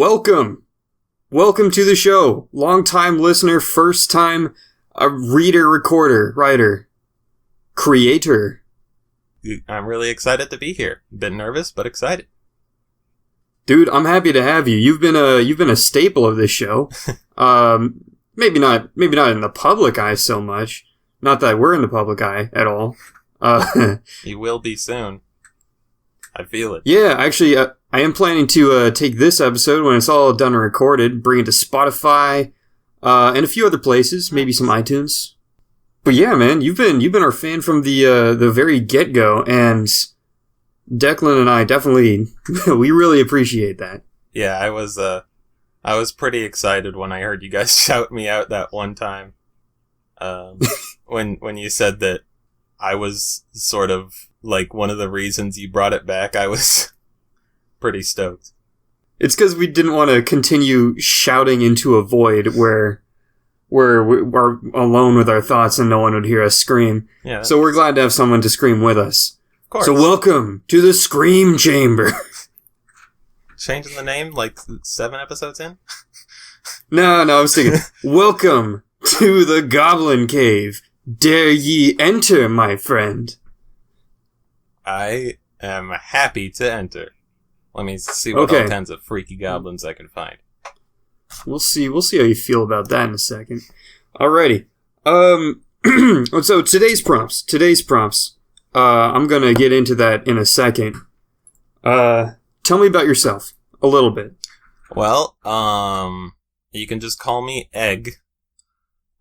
Welcome to the show. Long-time listener, first-time reader, recorder, writer, creator. I'm really excited to be here. Bit nervous, but excited. Dude, I'm happy to have you. You've been a staple of this show. Maybe not in the public eye so much. Not that we're in the public eye at all. You will be soon. I feel it. Yeah, actually, I am planning to take this episode when it's all done and recorded, bring it to Spotify, and a few other places, maybe some iTunes. But yeah, man, you've been our fan from the very get-go, and Declan and I definitely we really appreciate that. Yeah, I was pretty excited when I heard you guys shout me out that one time. When you said that I was sort of like one of the reasons you brought it back, I was pretty stoked. It's because we didn't want to continue shouting into a void where we're alone with our thoughts and no one would hear us scream. Yeah. So we're glad to have someone to scream with us. Of course. So welcome to the Scream Chamber. Changing the name like 7 episodes in? No, I was thinking, welcome to the Goblin Cave. Dare ye enter, my friend? I am happy to enter. Let me see what all kinds of freaky goblins I can find. We'll see how you feel about that in a second. Alrighty. So today's prompts. I'm gonna get into that in a second. Tell me about yourself. A little bit. Well, you can just call me Egg.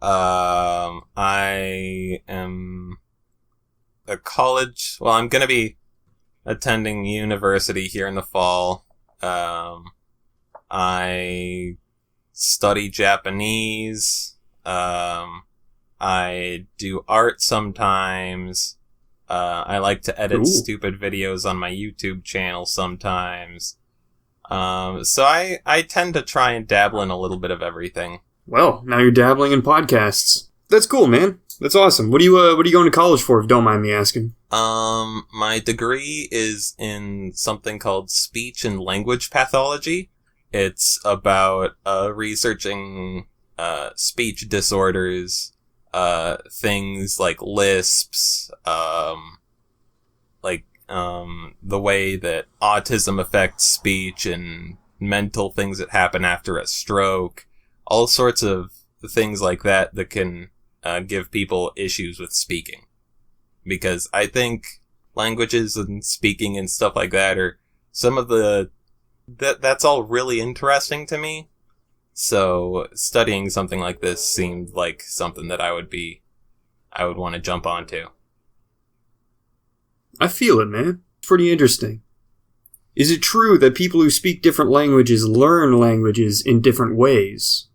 I am I'm gonna be attending university here in the fall. I study Japanese. I do art sometimes. I like to edit stupid videos on my YouTube channel sometimes. So I tend to try and dabble in a little bit of everything. Well, now you're dabbling in podcasts. That's cool, man. That's awesome. What are you going to college for, if you don't mind me asking? My degree is in something called speech and language pathology. It's about researching speech disorders, things like lisps, the way that autism affects speech and mental things that happen after a stroke, all sorts of things like that can give people issues with speaking. Because I think languages and speaking and stuff like that are some of that's all really interesting to me. So studying something like this seemed like something that I would want to jump onto. I feel it, man. It's pretty interesting. Is it true that people who speak different languages learn languages in different ways?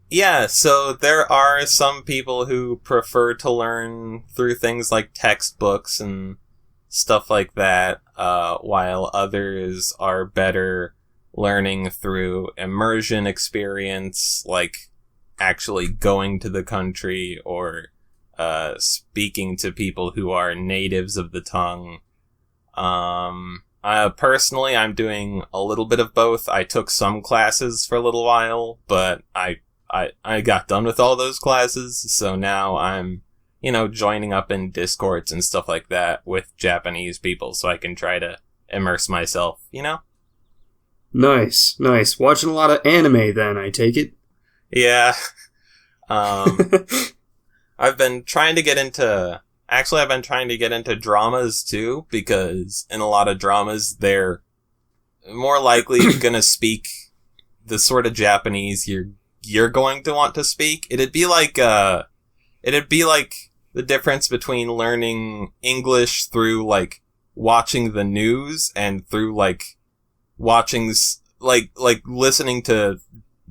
Yeah, so there are some people who prefer to learn through things like textbooks and stuff like that, while others are better learning through immersion experience, like actually going to the country or speaking to people who are natives of the tongue. Personally, I'm doing a little bit of both. I took some classes for a little while, but I got done with all those classes, so now I'm, joining up in Discords and stuff like that with Japanese people so I can try to immerse myself, Nice. Watching a lot of anime then, I take it? Yeah. I've been trying to get into dramas too, because in a lot of dramas, they're more likely gonna speak the sort of Japanese you're going to want to speak. It'd be like the difference between learning English through like watching the news and through like watching like listening to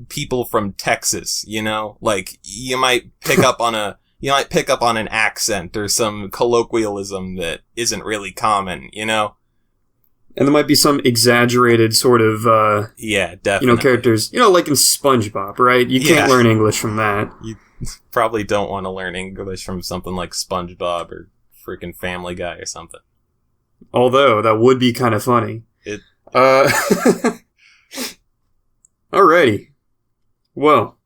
people from Texas, like you might pick up on an accent or some colloquialism that isn't really common, And there might be some exaggerated sort of, yeah, definitely. Characters, like in SpongeBob, right? You can't learn English from that. You probably don't want to learn English from something like SpongeBob or freaking Family Guy or something. Although, that would be kind of funny. Uh, alrighty. Well,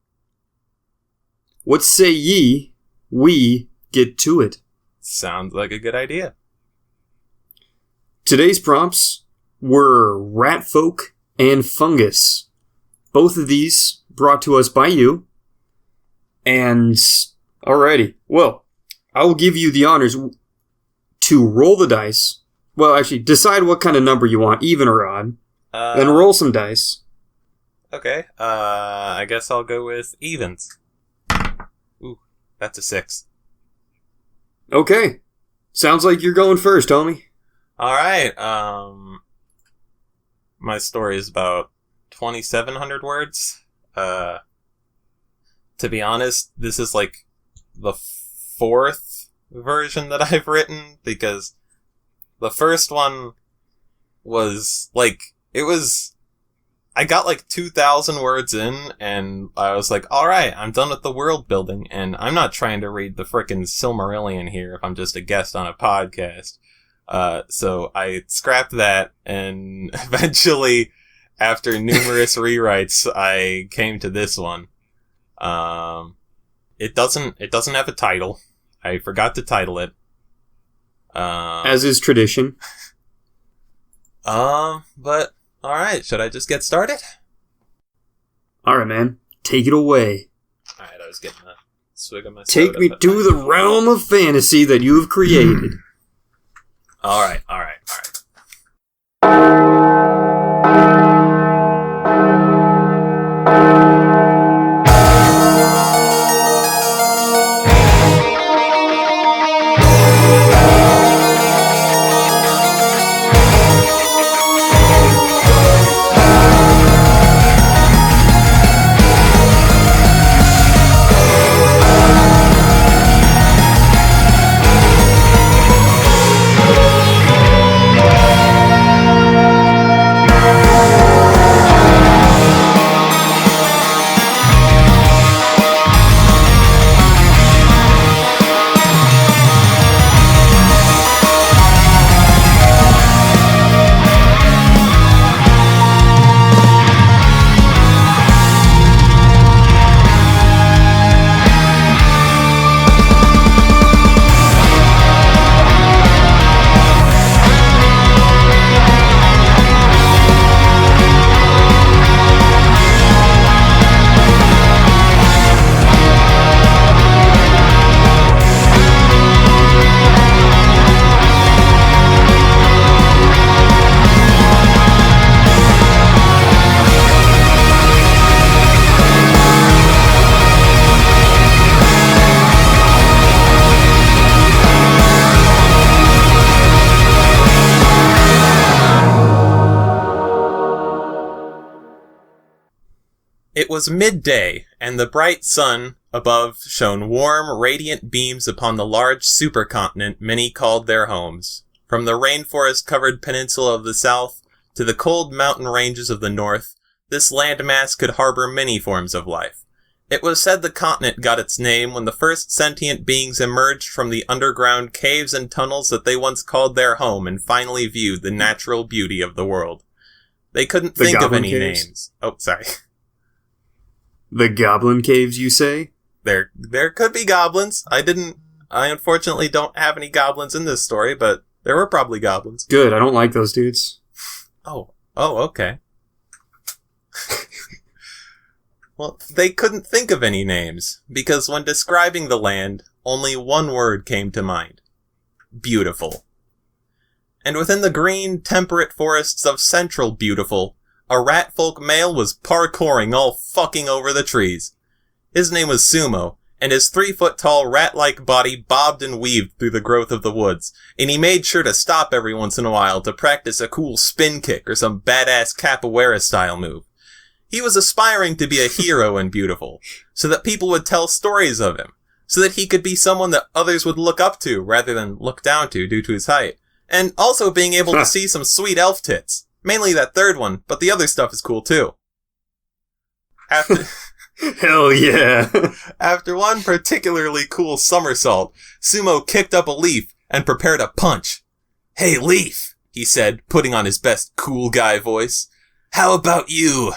what say ye we get to it? Sounds like a good idea. Today's prompts were Ratfolk and Fungus. Both of these brought to us by you. And, alrighty. Well, I will give you the honors to roll the dice. Well, actually, decide what kind of number you want, even or odd. Then roll some dice. Okay, I guess I'll go with evens. Ooh, that's a 6. Okay. Sounds like you're going first, homie. Alright, my story is about 2,700 words. To be honest, this is like the 4th version that I've written, because the first one was, like, I got like 2,000 words in, and I was like, alright, I'm done with the world building, and I'm not trying to read the frickin' Silmarillion here if I'm just a guest on a podcast. So I scrapped that, and eventually, after numerous rewrites, I came to this one. It doesn't have a title. I forgot to title it. As is tradition. But, alright, should I just get started? Alright, man. Take it away. Alright, I was getting a swig of my soda. Take me to the realm of fantasy that you have created. Alright. It was midday, and the bright sun above shone warm, radiant beams upon the large supercontinent many called their homes. From the rainforest-covered peninsula of the south to the cold mountain ranges of the north, this landmass could harbor many forms of life. It was said the continent got its name when the first sentient beings emerged from the underground caves and tunnels that they once called their home and finally viewed the natural beauty of the world. They couldn't think of any names. Oh, sorry. The goblin caves, you say? There could be goblins. I unfortunately don't have any goblins in this story, but there were probably goblins. Good, I don't like those dudes. Oh, okay. Well, they couldn't think of any names, because when describing the land, only one word came to mind. Beautiful. And within the green, temperate forests of Central Beautiful, a Ratfolk male was parkouring all fucking over the trees. His name was Sumo, and his 3-foot-tall rat-like body bobbed and weaved through the growth of the woods, and he made sure to stop every once in a while to practice a cool spin kick or some badass capoeira-style move. He was aspiring to be a hero in Beautiful, so that people would tell stories of him, so that he could be someone that others would look up to rather than look down to due to his height, and also being able to see some sweet elf tits. Mainly that third one, but the other stuff is cool too. Hell yeah. After one particularly cool somersault, Sumo kicked up a leaf and prepared a punch. "Hey, leaf," he said, putting on his best cool guy voice. How about you?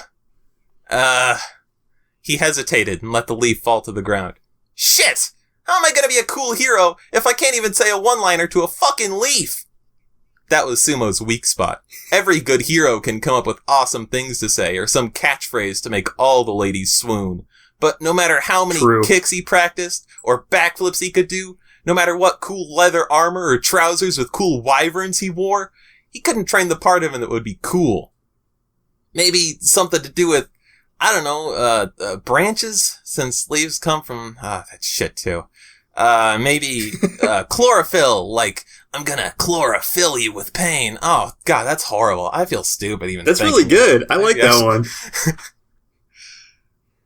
He hesitated and let the leaf fall to the ground. Shit! How am I gonna be a cool hero if I can't even say a one-liner to a fucking leaf? That was Sumo's weak spot. Every good hero can come up with awesome things to say or some catchphrase to make all the ladies swoon. But no matter how many kicks he practiced or backflips he could do, no matter what cool leather armor or trousers with cool wyverns he wore, he couldn't train the part of him that would be cool. Maybe something to do with, I don't know, branches, since leaves come from, that shit too. Maybe, chlorophyll, like, I'm gonna chlorophyll you with pain. Oh, God, that's horrible. I feel stupid even That's really good. I like that one.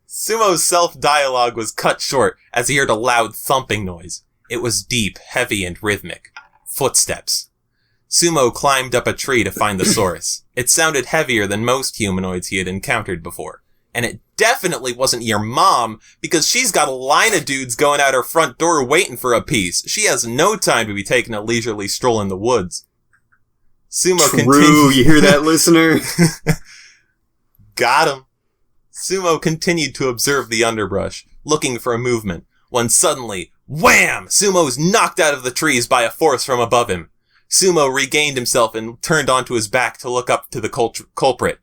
Sumo's self-dialogue was cut short as he heard a loud thumping noise. It was deep, heavy, and rhythmic. Footsteps. Sumo climbed up a tree to find the source. It sounded heavier than most humanoids he had encountered before. And it definitely wasn't your mom, because she's got a line of dudes going out her front door waiting for a piece. She has no time to be taking a leisurely stroll in the woods. Sumo True, you hear that, listener? Got him. Sumo continued to observe the underbrush, looking for a movement, when suddenly, wham! Sumo was knocked out of the trees by a force from above him. Sumo regained himself and turned onto his back to look up to the culprit.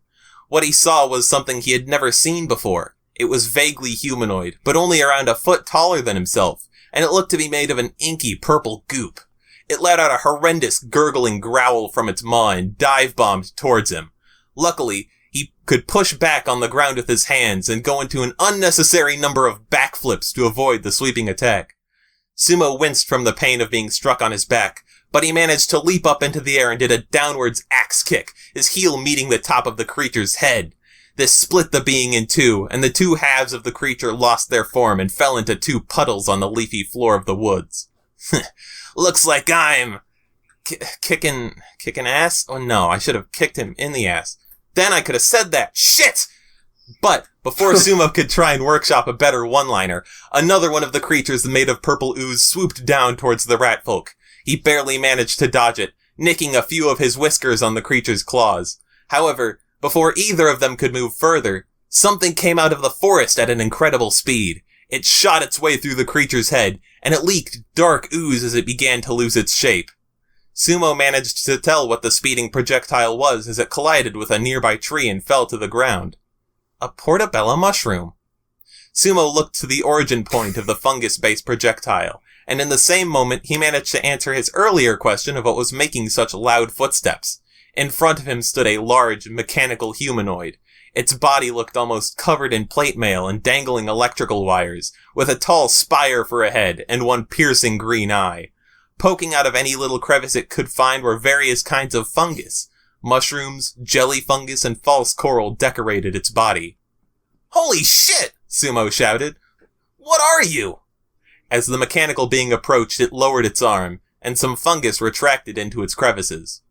What he saw was something he had never seen before. It was vaguely humanoid, but only around a foot taller than himself, and it looked to be made of an inky purple goop. It let out a horrendous gurgling growl from its maw and dive-bombed towards him. Luckily, he could push back on the ground with his hands and go into an unnecessary number of backflips to avoid the sweeping attack. Sumo winced from the pain of being struck on his back, but he managed to leap up into the air and did a downwards axe kick, his heel meeting the top of the creature's head. This split the being in two, and the two halves of the creature lost their form and fell into two puddles on the leafy floor of the woods. Looks like I'm kicking ass? Oh no, I should have kicked him in the ass. Then I could have said that. Shit! But before Sumo could try and workshop a better one-liner, another one of the creatures made of purple ooze swooped down towards the Ratfolk. He barely managed to dodge it, nicking a few of his whiskers on the creature's claws. However, before either of them could move further, something came out of the forest at an incredible speed. It shot its way through the creature's head, and it leaked dark ooze as it began to lose its shape. Sumo managed to tell what the speeding projectile was as it collided with a nearby tree and fell to the ground. A portobello mushroom. Sumo looked to the origin point of the fungus-based projectile, and in the same moment he managed to answer his earlier question of what was making such loud footsteps. In front of him stood a large, mechanical humanoid. Its body looked almost covered in plate mail and dangling electrical wires, with a tall spire for a head and one piercing green eye. Poking out of any little crevice it could find were various kinds of fungus. Mushrooms, jelly fungus, and false coral decorated its body. Holy shit! Sumo shouted. What are you? As the mechanical being approached, it lowered its arm, and some fungus retracted into its crevices.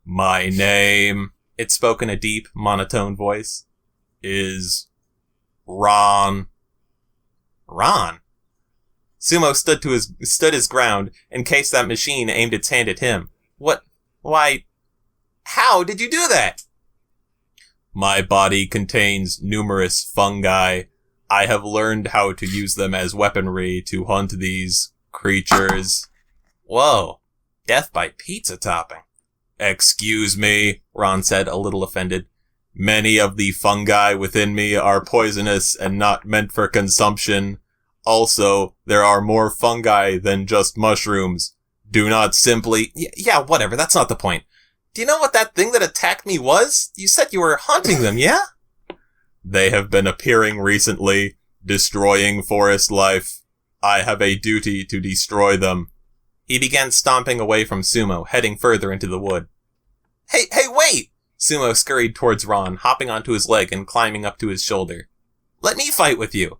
My name, it spoke in a deep, monotone voice, is Ron. Ron? Sumo stood his ground in case that machine aimed its hand at him. What? Why? How did you do that? My body contains numerous fungi. I have learned how to use them as weaponry to hunt these creatures. Whoa. Death by pizza topping. Excuse me, Ron said, a little offended. Many of the fungi within me are poisonous and not meant for consumption. Also, there are more fungi than just mushrooms. Do not simply... Yeah, whatever, that's not the point. Do you know what that thing that attacked me was? You said you were hunting them, yeah? They have been appearing recently, destroying forest life. I have a duty to destroy them. He began stomping away from Sumo, heading further into the wood. Hey, wait! Sumo scurried towards Ron, hopping onto his leg and climbing up to his shoulder. Let me fight with you.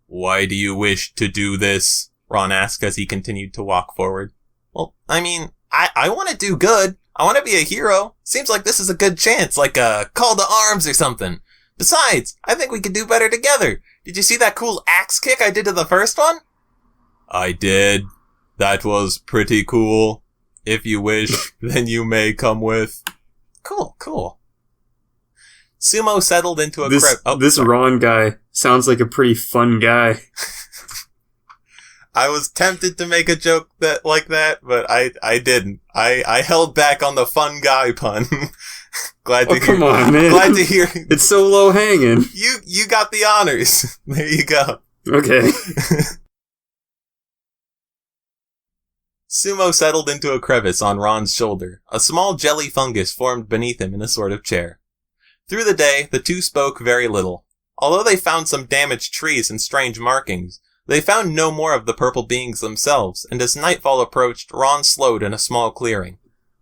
Why do you wish to do this? Ron asked as he continued to walk forward. Well, I mean, I want to do good. I want to be a hero. Seems like this is a good chance, like a call to arms or something. Besides, I think we could do better together. Did you see that cool axe kick I did to the first one? I did. That was pretty cool. If you wish, then you may come with. Cool. Sumo settled into a This Ron guy sounds like a pretty fun guy. I was tempted to make a joke like that, but I didn't. I held back on the fun guy pun. Come on, man. Glad to hear. It's so low hanging. You got the honors. There you go. Okay. Sumo settled into a crevice on Ron's shoulder. A small jelly fungus formed beneath him in a sort of chair. Through the day, the two spoke very little. Although they found some damaged trees and strange markings, they found no more of the purple beings themselves, and as nightfall approached, Ron slowed in a small clearing.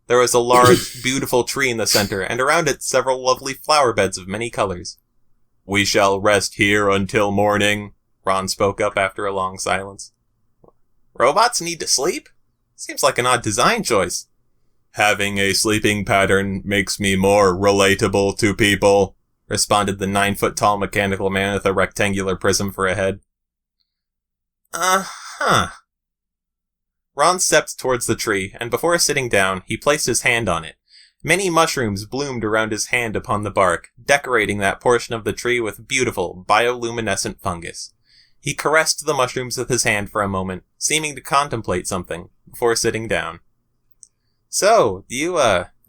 There was a large, beautiful tree in the center, and around it several lovely flower beds of many colors. "We shall rest here until morning," Ron spoke up after a long silence. "Robots need to sleep? Seems like an odd design choice." "Having a sleeping pattern makes me more relatable to people," responded the 9-foot-tall mechanical man with a rectangular prism for a head. Ron stepped towards the tree, and before sitting down, he placed his hand on it. Many mushrooms bloomed around his hand upon the bark, decorating that portion of the tree with beautiful, bioluminescent fungus. He caressed the mushrooms with his hand for a moment, seeming to contemplate something, before sitting down. "So, you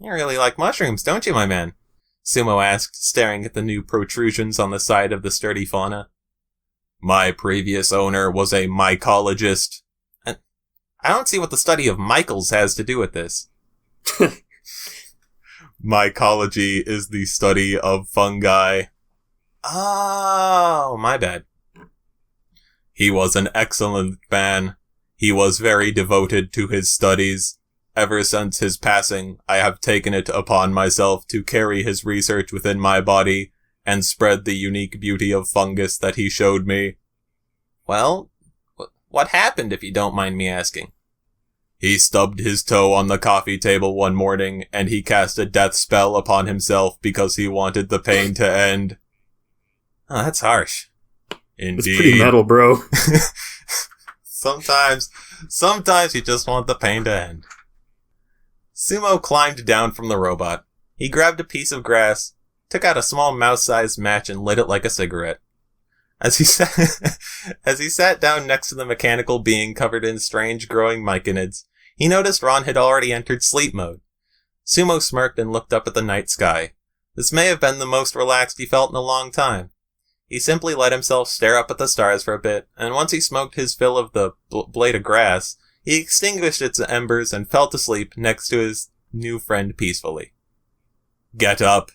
really like mushrooms, don't you, my man?" Sumo asked, staring at the new protrusions on the side of the sturdy fauna. "My previous owner was a mycologist." I don't see what the study of Michaels has to do with this. "Mycology is the study of fungi." Oh, my bad. "He was an excellent man. He was very devoted to his studies. Ever since his passing, I have taken it upon myself to carry his research within my body and spread the unique beauty of fungus that he showed me." "Well, what happened, if you don't mind me asking?" "He stubbed his toe on the coffee table one morning, and he cast a death spell upon himself because he wanted the pain to end." Oh, that's harsh. "Indeed. It's pretty metal, bro." Sometimes you just want the pain to end. Sumo climbed down from the robot. He grabbed a piece of grass, took out a small mouse-sized match, and lit it like a cigarette. As he sat down next to the mechanical being covered in strange growing myconids, he noticed Ron had already entered sleep mode. Sumo smirked and looked up at the night sky. This may have been the most relaxed he felt in a long time. He simply let himself stare up at the stars for a bit, and once he smoked his fill of the blade of grass, he extinguished its embers and fell to sleep next to his new friend peacefully. "Get up."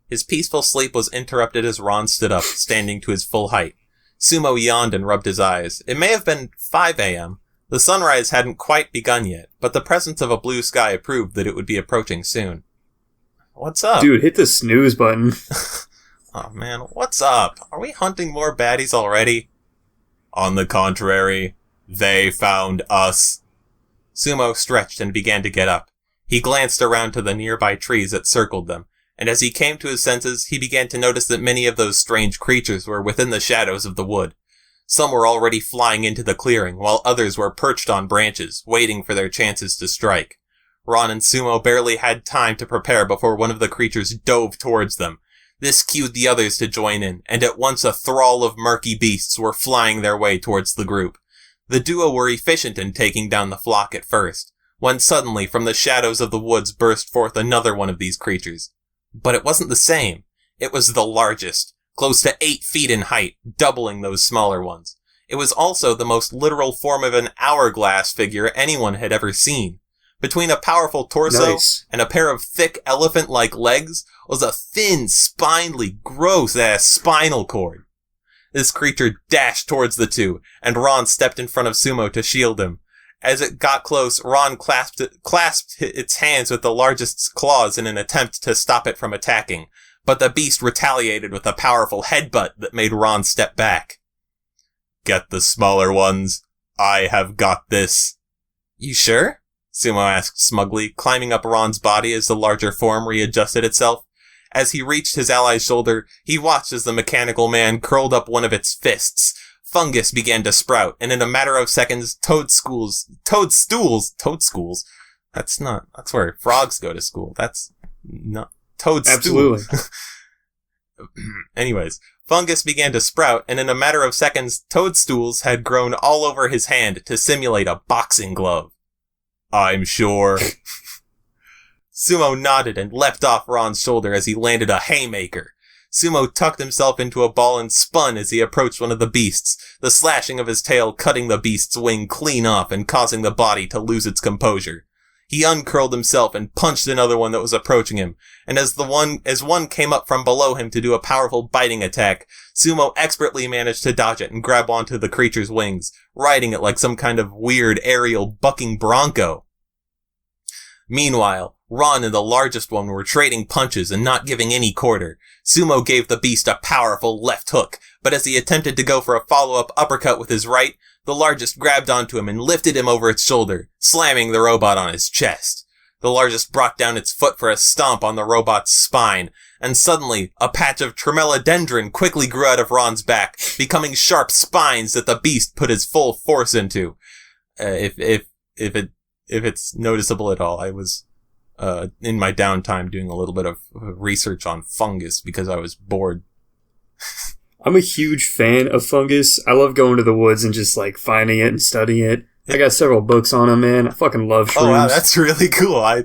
His peaceful sleep was interrupted as Ron stood up, standing to his full height. Sumo yawned and rubbed his eyes. It may have been 5 a.m. The sunrise hadn't quite begun yet, but the presence of a blue sky proved that it would be approaching soon. "What's up?" Dude, hit the snooze button. Oh man, what's up? Are we hunting more baddies already? "On the contrary, they found us." Sumo stretched and began to get up. He glanced around to the nearby trees that circled them, and as he came to his senses, he began to notice that many of those strange creatures were within the shadows of the wood. Some were already flying into the clearing, while others were perched on branches, waiting for their chances to strike. Ron and Sumo barely had time to prepare before one of the creatures dove towards them. This cued the others to join in, and at once a thrall of murky beasts were flying their way towards the group. The duo were efficient in taking down the flock at first, when suddenly from the shadows of the woods burst forth another one of these creatures. But it wasn't the same. It was the largest, close to 8 feet in height, doubling those smaller ones. It was also the most literal form of an hourglass figure anyone had ever seen. Between a powerful torso and a pair of thick elephant-like legs was a thin, spindly, gross-ass spinal cord. This creature dashed towards the two, and Ron stepped in front of Sumo to shield him. As it got close, Ron clasped its hands with the largest claws in an attempt to stop it from attacking, but the beast retaliated with a powerful headbutt that made Ron step back. "Get the smaller ones. I have got this." "You sure?" Sumo asked smugly, climbing up Ron's body as the larger form readjusted itself. As he reached his ally's shoulder, he watched as the mechanical man curled up one of its fists. Fungus began to sprout, and in a matter of seconds, toadstools That's where frogs go to school. That's not toadstool. Absolutely. Anyways, Fungus began to sprout, and in a matter of seconds, toadstools had grown all over his hand to simulate a boxing glove. I'm sure. Sumo nodded and leapt off Ron's shoulder as he landed a haymaker. Sumo tucked himself into a ball and spun as he approached one of the beasts, the slashing of his tail cutting the beast's wing clean off and causing the body to lose its composure. He uncurled himself and punched another one that was approaching him, and as one came up from below him to do a powerful biting attack, Sumo expertly managed to dodge it and grab onto the creature's wings, riding it like some kind of weird aerial bucking bronco. Meanwhile, Ron and the largest one were trading punches and not giving any quarter. Sumo gave the beast a powerful left hook, but as he attempted to go for a follow-up uppercut with his right, the largest grabbed onto him and lifted him over its shoulder, slamming the robot on his chest. The largest brought down its foot for a stomp on the robot's spine, and suddenly, a patch of tremelodendron quickly grew out of Ron's back, becoming sharp spines that the beast put his full force into. If it's noticeable at all, I was in my downtime doing a little bit of research on fungus because I was bored. I'm a huge fan of fungus. I love going to the woods and just like finding it and studying it. I got several books on them, man. I fucking love shrooms. Oh wow, that's really cool.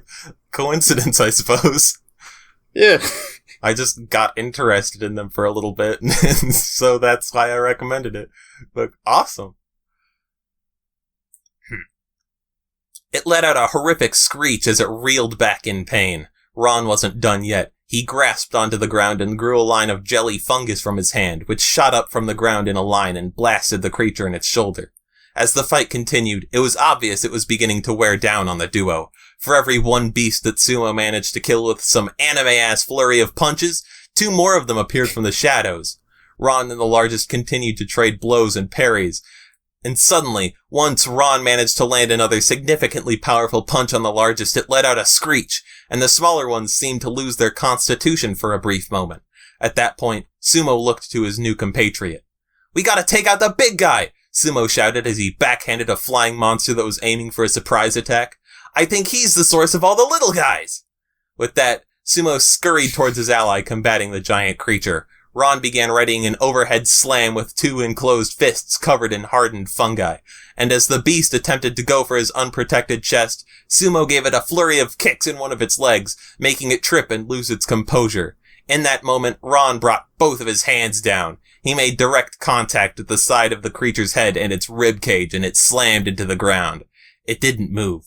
Coincidence, I suppose. Yeah. I just got interested in them for a little bit, and so that's why I recommended it. But awesome. It let out a horrific screech as it reeled back in pain. Ron wasn't done yet. He grasped onto the ground and grew a line of jelly fungus from his hand, which shot up from the ground in a line and blasted the creature in its shoulder. As the fight continued, it was obvious it was beginning to wear down on the duo. For every one beast that Sumo managed to kill with some anime-ass flurry of punches, 2 more of them appeared from the shadows. Ron and the largest continued to trade blows and parries, and suddenly, once Ron managed to land another significantly powerful punch on the largest, it let out a screech, and the smaller ones seemed to lose their constitution for a brief moment. At that point, Sumo looked to his new compatriot. "We gotta take out the big guy!" Sumo shouted as he backhanded a flying monster that was aiming for a surprise attack. "I think he's the source of all the little guys!" With that, Sumo scurried towards his ally combating the giant creature. Ron began readying an overhead slam with 2 enclosed fists covered in hardened fungi, and as the beast attempted to go for his unprotected chest, Sumo gave it a flurry of kicks in one of its legs, making it trip and lose its composure. In that moment, Ron brought both of his hands down. He made direct contact with the side of the creature's head and its rib cage, and it slammed into the ground. It didn't move.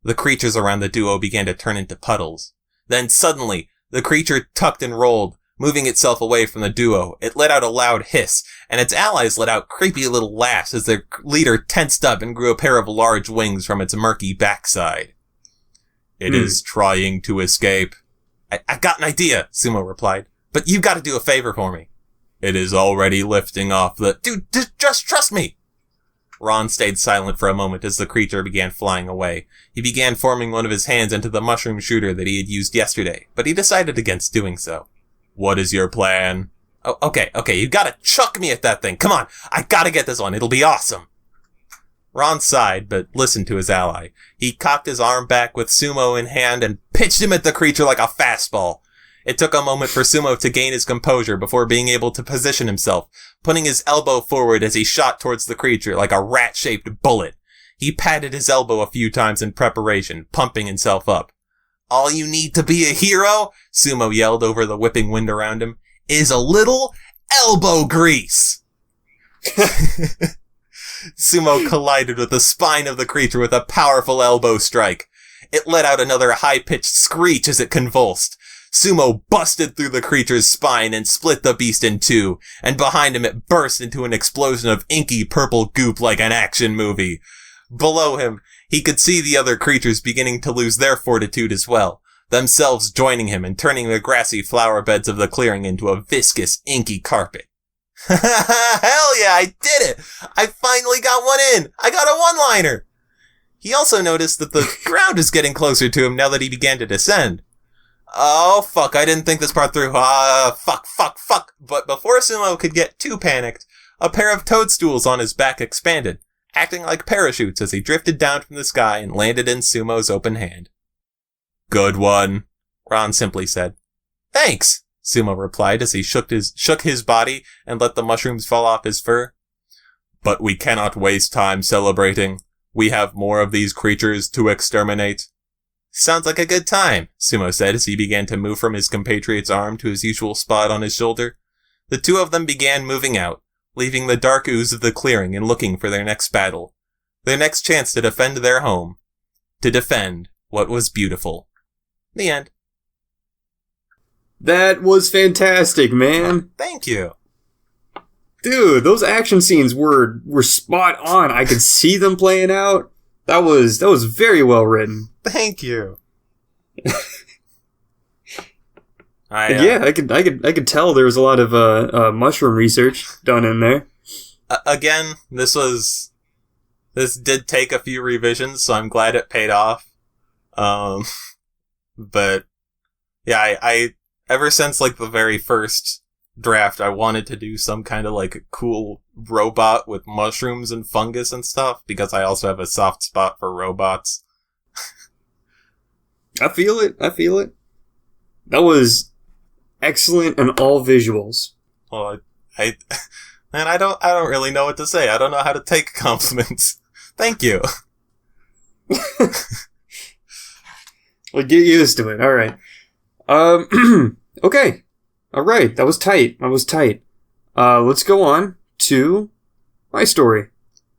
The creatures around the duo began to turn into puddles. Then suddenly, the creature tucked and rolled, moving itself away from the duo. It let out a loud hiss, and its allies let out creepy little laughs as their leader tensed up and grew a pair of large wings from its murky backside. "It is trying to escape." I got an idea," Sumo replied, "but you've got to do a favor for me." "It is already lifting off the—" "Dude, just trust me!" Ron stayed silent for a moment as the creature began flying away. He began forming one of his hands into the mushroom shooter that he had used yesterday, but he decided against doing so. "What is your plan?" "Oh, okay, you gotta chuck me at that thing. Come on, I gotta get this one. It'll be awesome." Ron sighed, but listened to his ally. He cocked his arm back with Sumo in hand and pitched him at the creature like a fastball. It took a moment for Sumo to gain his composure before being able to position himself, putting his elbow forward as he shot towards the creature like a rat-shaped bullet. He patted his elbow a few times in preparation, pumping himself up. "All you need to be a hero," Sumo yelled over the whipping wind around him, "is a little elbow grease." Sumo collided with the spine of the creature with a powerful elbow strike. It let out another high-pitched screech as it convulsed. Sumo busted through the creature's spine and split the beast in 2, and behind him it burst into an explosion of inky purple goop like an action movie. Below him, he could see the other creatures beginning to lose their fortitude as well, themselves joining him and turning the grassy flower beds of the clearing into a viscous, inky carpet. "Hell yeah, I did it! I finally got one in! I got a one-liner!" He also noticed that the ground is getting closer to him now that he began to descend. "Oh, fuck, I didn't think this part through. Fuck. But before Sumo could get too panicked, a pair of toadstools on his back expanded, acting like parachutes as he drifted down from the sky and landed in Sumo's open hand. "Good one," Ron simply said. "Thanks," Sumo replied as he shook his body and let the mushrooms fall off his fur. "But we cannot waste time celebrating. We have more of these creatures to exterminate." "Sounds like a good time," Sumo said as he began to move from his compatriot's arm to his usual spot on his shoulder. The two of them began moving out, leaving the dark ooze of the clearing and looking for their next battle. Their next chance to defend their home. To defend what was beautiful. The end. That was fantastic, man. Thank you. Dude, those action scenes were spot on. I could see them playing out. That was very well written. Thank you. I could tell there was a lot of mushroom research done in there. Again, this did take a few revisions, so I'm glad it paid off. But yeah, I ever since like the very first draft, I wanted to do some kind of like a cool robot with mushrooms and fungus and stuff, because I also have a soft spot for robots. I feel it. That was excellent in all visuals. Well, man, I don't really know what to say. I don't know how to take compliments. Thank you. Well, get used to it. All right. Okay. All right. That was tight. Let's go on to my story.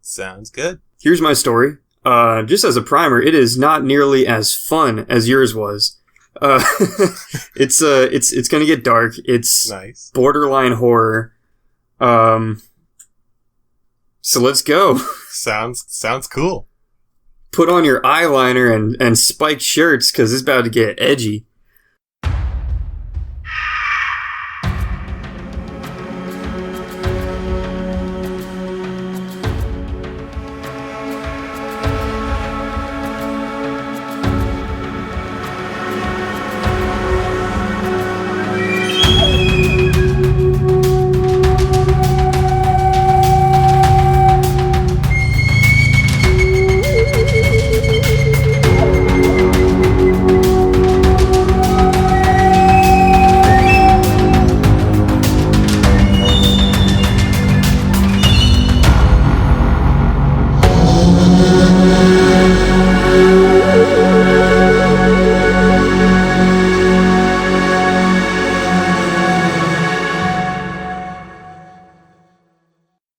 Sounds good. Here's my story. Just as a primer, it is not nearly as fun as yours was. It's gonna get dark. It's nice. Borderline horror. So let's go. Sounds cool. Put on your eyeliner and spiked shirts, cause it's about to get edgy.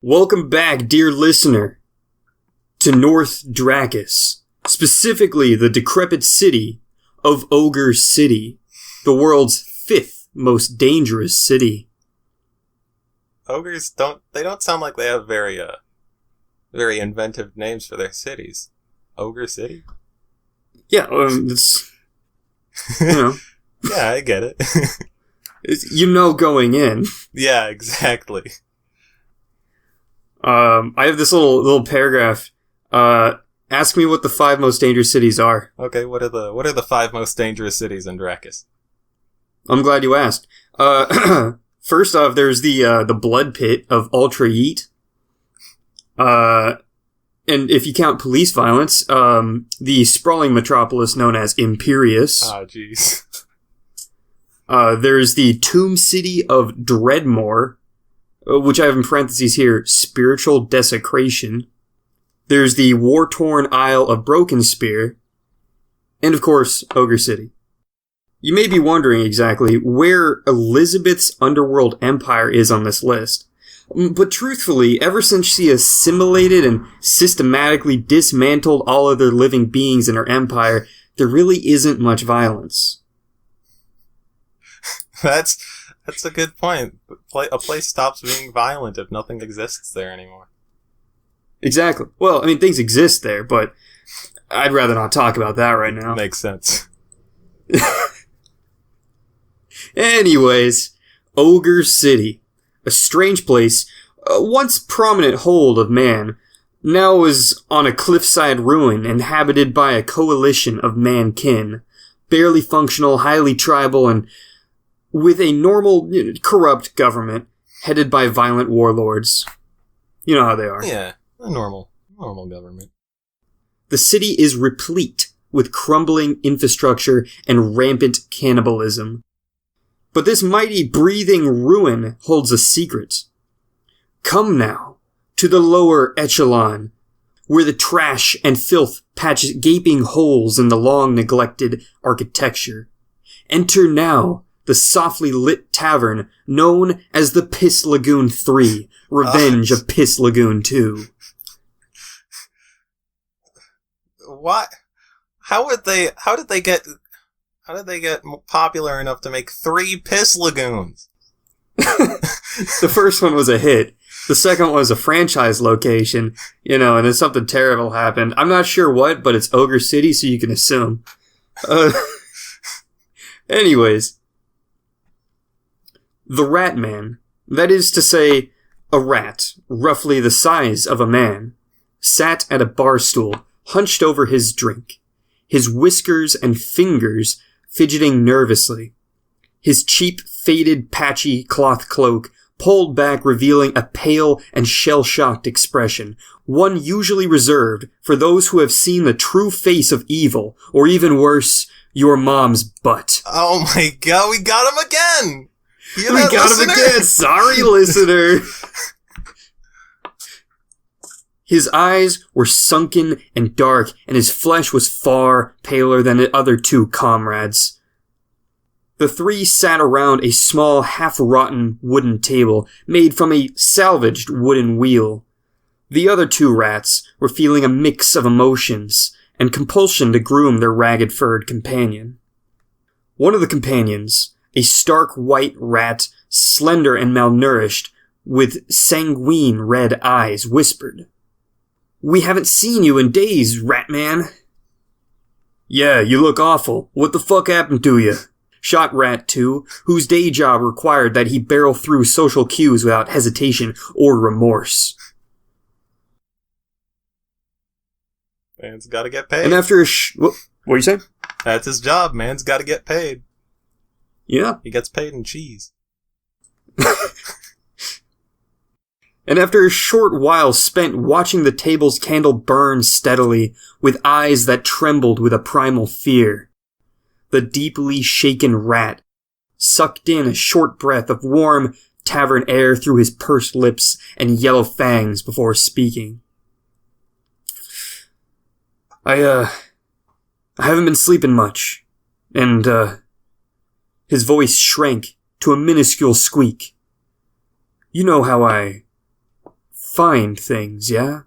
Welcome back, dear listener, to North Dracus, specifically the decrepit city of Ogre City, the world's 5th most dangerous city. Ogres don't sound like they have very inventive names for their cities. Ogre City? Yeah, it's, you know. Yeah, I get it. Going in. Yeah, exactly. I have this little paragraph. Ask me what the 5 most dangerous cities are. Okay, what are the 5 most dangerous cities in Dracus? I'm glad you asked. First off, there's the blood pit of Ultra Yeet. And if you count police violence, the sprawling metropolis known as Imperius. Ah, jeez. There's the tomb city of Dreadmore, which I have in parentheses here, spiritual desecration. There's the war-torn Isle of Broken Spear. And of course, Ogre City. You may be wondering exactly where Elizabeth's underworld empire is on this list. But truthfully, ever since she assimilated and systematically dismantled all other living beings in her empire, there really isn't much violence. That's a good point. A place stops being violent if nothing exists there anymore. Exactly. Well, I mean, things exist there, but I'd rather not talk about that right now. Makes sense. Anyways, Ogre City. A strange place, once prominent hold of man, now is on a cliffside ruin inhabited by a coalition of man-kin, barely functional, highly tribal, and with a normal, corrupt government headed by violent warlords. You know how they are. Yeah, a normal Normal government. The city is replete with crumbling infrastructure and rampant cannibalism. But this mighty breathing ruin holds a secret. Come now to the lower echelon, where the trash and filth patch gaping holes in the long-neglected architecture. Enter now the softly lit tavern known as the Piss Lagoon 3, Revenge of Piss Lagoon 2. What? How did they get popular enough to make 3 Piss Lagoons? The first one was a hit. The second one was a franchise location, and then something terrible happened. I'm not sure what, but it's Ogre City, so you can assume. Anyways. The Rat Man, that is to say, a rat, roughly the size of a man, sat at a bar stool, hunched over his drink, his whiskers and fingers fidgeting nervously, his cheap, faded, patchy cloth cloak pulled back, revealing a pale and shell-shocked expression, one usually reserved for those who have seen the true face of evil, or even worse, your mom's butt. Oh my god, we got him again! We got him again! Sorry, listener! His eyes were sunken and dark, and his flesh was far paler than the other 2 comrades. The 3 sat around a small, half-rotten wooden table made from a salvaged wooden wheel. The other 2 rats were feeling a mix of emotions and compulsion to groom their ragged-furred companion. One of the companions, a stark white rat, slender and malnourished, with sanguine red eyes, whispered, "We haven't seen you in days, Rat Man." "Yeah, you look awful. What the fuck happened to you?" shot Rat 2, whose day job required that he barrel through social cues without hesitation or remorse. Man's gotta get paid. And after what are you saying? That's his job, man's gotta get paid. Yeah. He gets paid in cheese. And after a short while spent watching the table's candle burn steadily, with eyes that trembled with a primal fear, the deeply shaken rat sucked in a short breath of warm tavern air through his pursed lips and yellow fangs before speaking. I haven't been sleeping much, and, his voice shrank to a minuscule squeak. You know how I find things, yeah?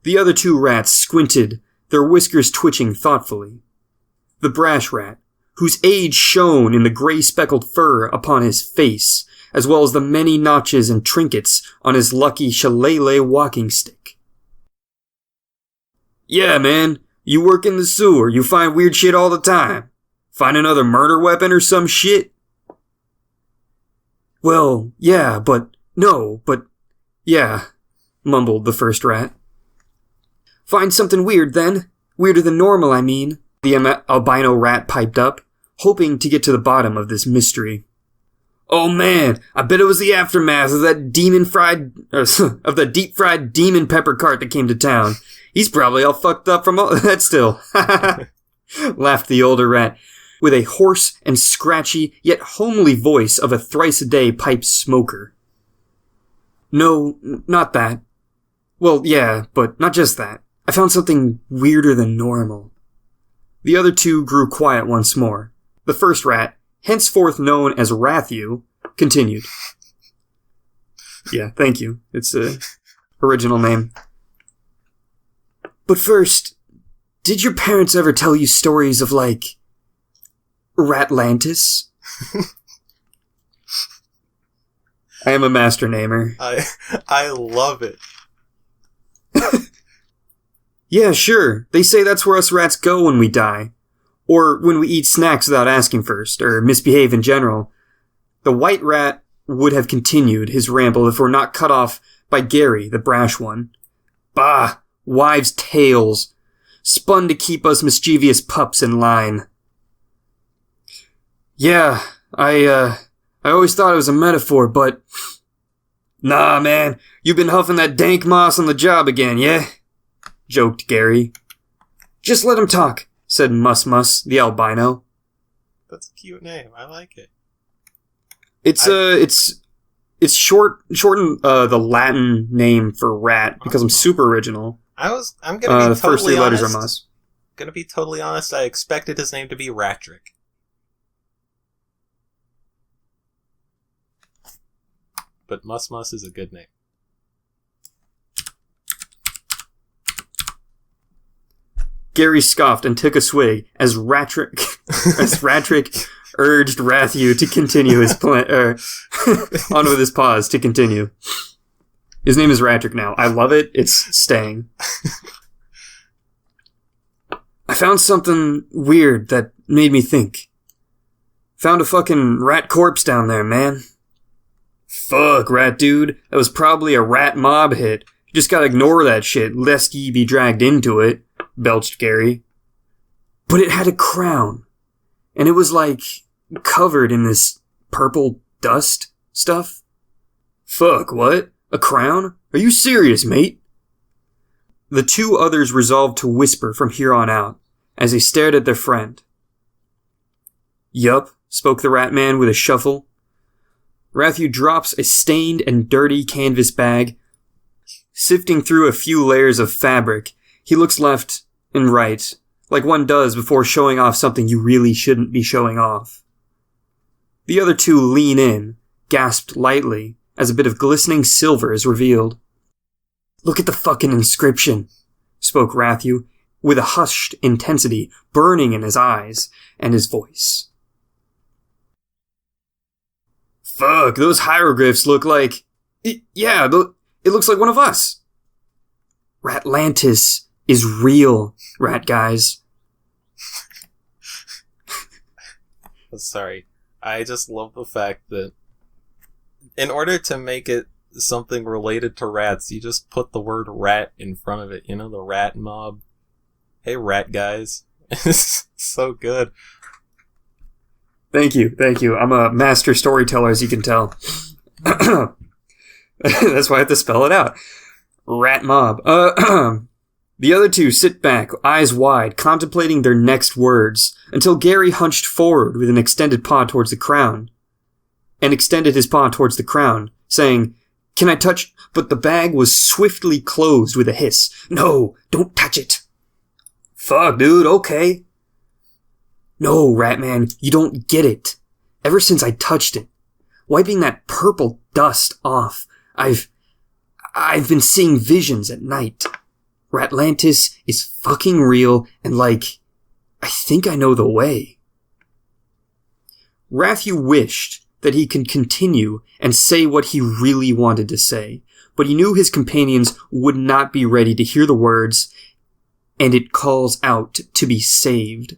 The other 2 rats squinted, their whiskers twitching thoughtfully. The brash rat, whose age shone in the gray-speckled fur upon his face, as well as the many notches and trinkets on his lucky shillelagh walking stick. "Yeah, man, you work in the sewer, you find weird shit all the time. Find another murder weapon or some shit?" "Well, yeah, but yeah," mumbled the first rat. "Find something weird, then. Weirder than normal, I mean," the albino rat piped up, hoping to get to the bottom of this mystery. "Oh man, I bet it was the aftermath of that deep-fried demon pepper cart that came to town. He's probably all fucked up from all that still." laughed the older rat, with a hoarse and scratchy yet homely voice of a thrice-a-day pipe smoker. "No, not that. Well, yeah, but not just that. I found something weirder than normal." The other 2 grew quiet once more. The first rat, henceforth known as Rathu, continued. Yeah, thank you. It's a original name. "But first, did your parents ever tell you stories of, like, Ratlantis?" I am a master namer. I love it. "Yeah, sure. They say that's where us rats go when we die. Or when we eat snacks without asking first, or misbehave in general." The white rat would have continued his ramble if were not cut off by Gary, the brash one. "Bah! Wives' tales. Spun to keep us mischievous pups in line." "Yeah, I always thought it was a metaphor, but Nah, man, you've been huffing that dank moss on the job again, yeah? Joked Gary. Just let him talk, said Mus Mus, the albino. That's a cute name. I like it. It's shortened the Latin name for rat because I'm super original. I'm gonna be totally first three letters honest. are Mus. Gonna be totally honest. I expected his name to be Ratrick. But Mus Mus is a good name. Gary scoffed and took a swig as Ratrick urged Rathu to continue his plan, on with his pause to continue. His name is Ratrick now. I love it. It's staying. I found something weird that made me think. Found a fucking rat corpse down there, man. Fuck, rat dude. That was probably a rat mob hit. You just gotta ignore that shit, lest ye be dragged into it, belched Gary. But it had a crown. And it was like covered in this purple dust stuff. Fuck, what? A crown? Are you serious, mate? The two others resolved to whisper from here on out, as they stared at their friend. Yup, spoke the rat man with a shuffle. Rathu drops a stained and dirty canvas bag. Sifting through a few layers of fabric, he looks left and right, like one does before showing off something you really shouldn't be showing off. The other two lean in, gasped lightly, as a bit of glistening silver is revealed. Look at the fucking inscription, spoke Rathu, with a hushed intensity burning in his eyes and his voice. Fuck, those hieroglyphs look like... it looks like one of us. Ratlantis is real, rat guys. Sorry. I just love the fact that in order to make it something related to rats, you just put the word rat in front of it. You know, the rat mob. Hey, rat guys. It's so good. Thank you. I'm a master storyteller, as you can tell. That's why I have to spell it out. Rat mob. The other two sit back, eyes wide, contemplating their next words, until Gary hunched forward with an extended paw towards the crown. And extended his paw towards the crown, saying, "Can I touch?" But the bag was swiftly closed with a hiss. "No, don't touch it." "Fuck, dude, okay." "No, Ratman, you don't get it. Ever since I touched it, wiping that purple dust off, I've been seeing visions at night. Ratlantis is fucking real, and I think I know the way." Rathu wished that he could continue and say what he really wanted to say, but he knew his companions would not be ready to hear the words, "and it calls out to be saved."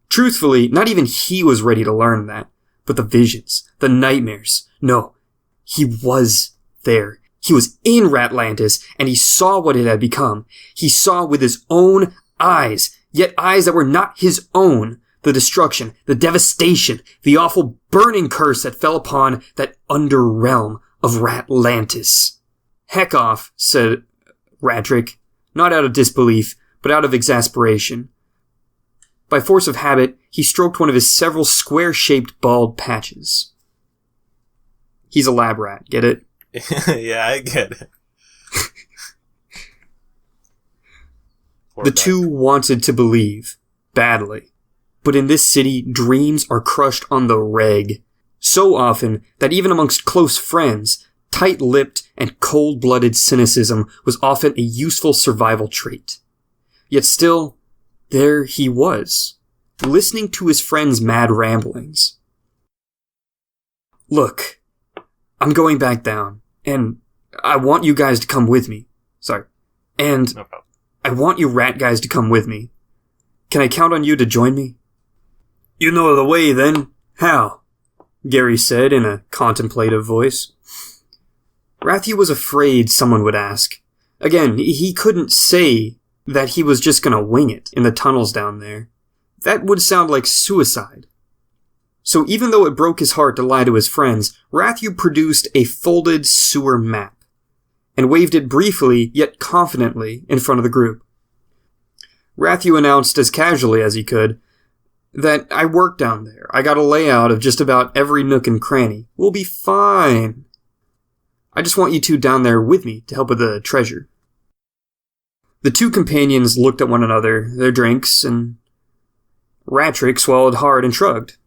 Truthfully, not even he was ready to learn that, but the visions, the nightmares. No, he was there. He was in Ratlantis, and he saw what it had become. He saw with his own eyes, yet eyes that were not his own, the destruction, the devastation, the awful burning curse that fell upon that underrealm of Ratlantis. "Heck off," said Ratrick, not out of disbelief, but out of exasperation. By force of habit, he stroked one of his several square-shaped bald patches. He's a lab rat, get it? Yeah, I get it. The two wanted to believe, badly. But in this city, dreams are crushed on the reg. So often that even amongst close friends, tight-lipped and cold-blooded cynicism was often a useful survival trait. Yet still, there he was, listening to his friend's mad ramblings. "Look, I'm going back down, and I want you guys to come with me. And No problem. I want you rat guys to come with me. Can I count on you to join me?" "You know the way, then. How?" Gary said in a contemplative voice. Rathu was afraid someone would ask. Again, he couldn't say that he was just gonna wing it in the tunnels down there. That would sound like suicide. So even though it broke his heart to lie to his friends, Rathu produced a folded sewer map and waved it briefly yet confidently in front of the group. Rathu announced as casually as he could that I work down there. I got a layout of just about every nook and cranny. We'll be fine. I just want you two down there with me to help with the treasure. The two companions looked at one another, their drinks, and Ratrick swallowed hard and shrugged.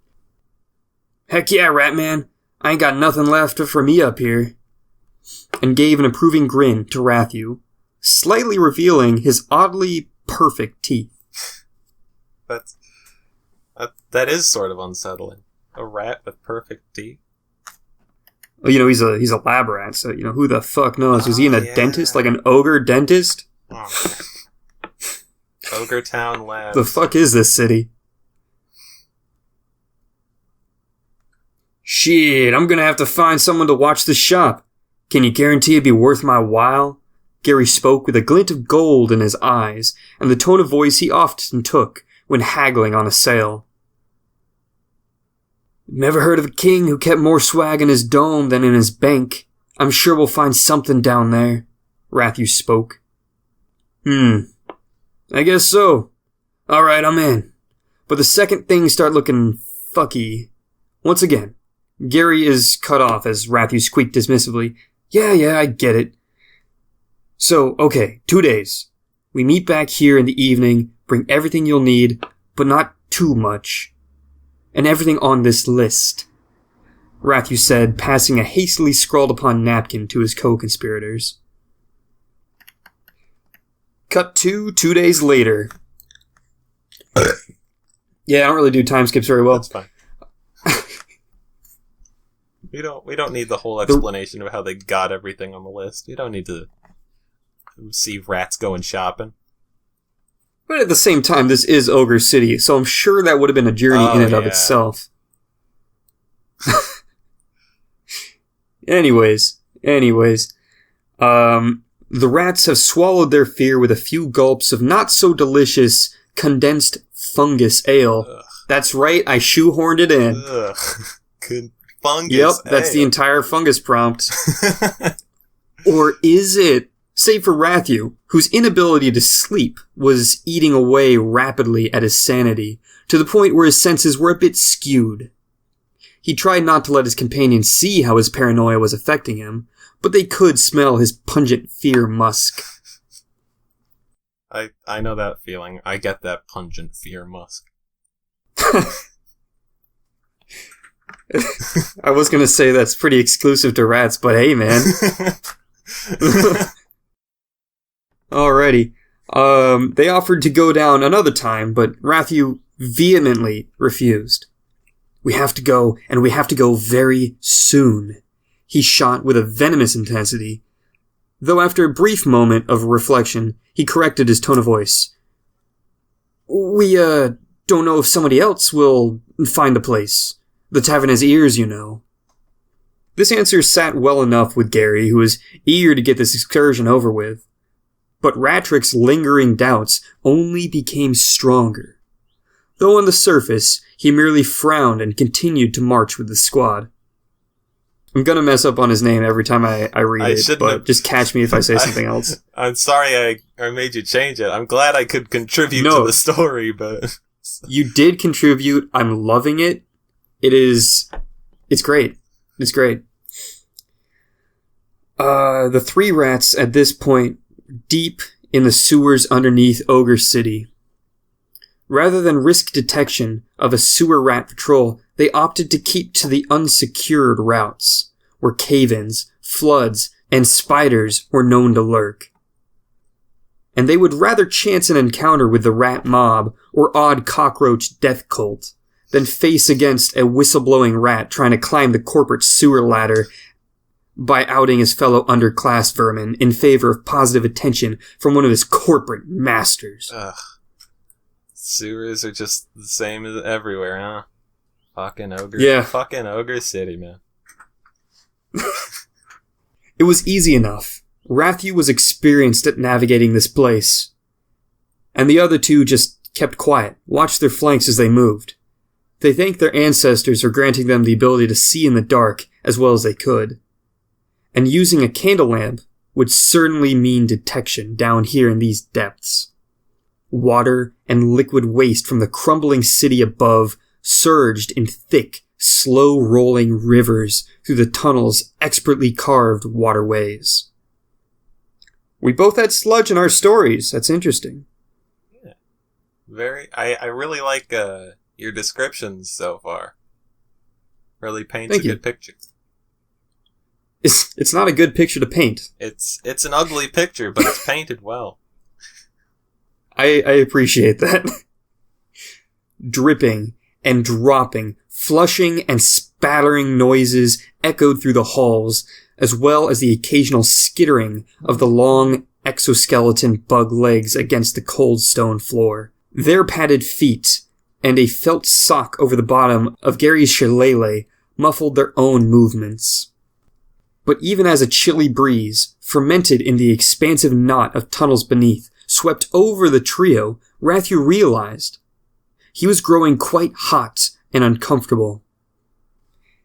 Heck yeah, Ratman. I ain't got nothing left for me up here. And gave an approving grin to Rathu, slightly revealing his oddly perfect teeth. That is sort of unsettling. A rat with perfect teeth. Well, he's a lab rat, so who the fuck knows? Was he in a dentist, like an ogre dentist? Oh, Ogre Town Labs. The fuck is this city? Shit, I'm gonna have to find someone to watch the shop. Can you guarantee it'd be worth my while? Gary spoke with a glint of gold in his eyes, and the tone of voice he often took when haggling on a sale. Never heard of a king who kept more swag in his dome than in his bank. I'm sure we'll find something down there, Rathu spoke. I guess so. Alright, I'm in. But the second things start looking fucky. Once again, Gary is cut off as Rathu squeaked dismissively. Yeah, I get it. So, okay, 2 days. We meet back here in the evening, bring everything you'll need, but not too much. And everything on this list, Rathu said, passing a hastily scrawled upon napkin to his co-conspirators. Cut to 2 days later. Yeah, I don't really do time skips very well. That's fine. We don't need the whole explanation of how they got everything on the list. We don't need to see rats going shopping. But at the same time, this is Ogre City, so I'm sure that would have been a journey in and of itself. Anyways, the rats have swallowed their fear with a few gulps of not-so-delicious condensed fungus ale. Ugh. That's right, I shoehorned it in. Ugh. Good fungus Yep, that's ale. the entire fungus prompt. Or is it? Save for Rathu, whose inability to sleep was eating away rapidly at his sanity, to the point where his senses were a bit skewed. He tried not to let his companions see how his paranoia was affecting him, but they could smell his pungent fear musk. I know that feeling. I get that pungent fear musk. I was gonna say that's pretty exclusive to rats, but hey, man. Alrighty. They offered to go down another time, but Rathu vehemently refused. We have to go, and we have to go very soon. He shot with a venomous intensity, though after a brief moment of reflection, he corrected his tone of voice. We, don't know if somebody else will find the place. The tavern has ears, This answer sat well enough with Gary, who was eager to get this excursion over with. But Ratrick's lingering doubts only became stronger. Though on the surface, he merely frowned and continued to march with the squad. I'm gonna mess up on his name every time I read it, but just catch me if I say something else. I'm sorry I made you change it. I'm glad I could contribute to the story, but... You did contribute. I'm loving it. It's great. It's great. The three rats at this point deep in the sewers underneath Ogre City. Rather than risk detection of a sewer rat patrol, they opted to keep to the unsecured routes, where cave-ins, floods, and spiders were known to lurk. And they would rather chance an encounter with the rat mob or odd cockroach death cult than face against a whistleblowing rat trying to climb the corporate sewer ladder by outing his fellow underclass vermin in favor of positive attention from one of his corporate masters. Ugh. Sewers are just the same as everywhere, huh? Fucking Ogre. Yeah. Fucking Ogre City, man. It was easy enough. Rathu was experienced at navigating this place. And the other two just kept quiet, watched their flanks as they moved. They thanked their ancestors for granting them the ability to see in the dark as well as they could. And using a candle lamp would certainly mean detection down here in these depths. Water and liquid waste from the crumbling city above surged in thick, slow-rolling rivers through the tunnel's expertly carved waterways. We both had sludge in our stories. That's interesting. Yeah. I really like your descriptions so far. Really paints a good picture. It's not a good picture to paint. It's an ugly picture, but it's painted well. I appreciate that. Dripping and dropping, flushing and spattering noises echoed through the halls, as well as the occasional skittering of the long exoskeleton bug legs against the cold stone floor. Their padded feet and a felt sock over the bottom of Gary's shillelagh muffled their own movements. But even as a chilly breeze, fermented in the expansive knot of tunnels beneath, swept over the trio, Rathu realized he was growing quite hot and uncomfortable.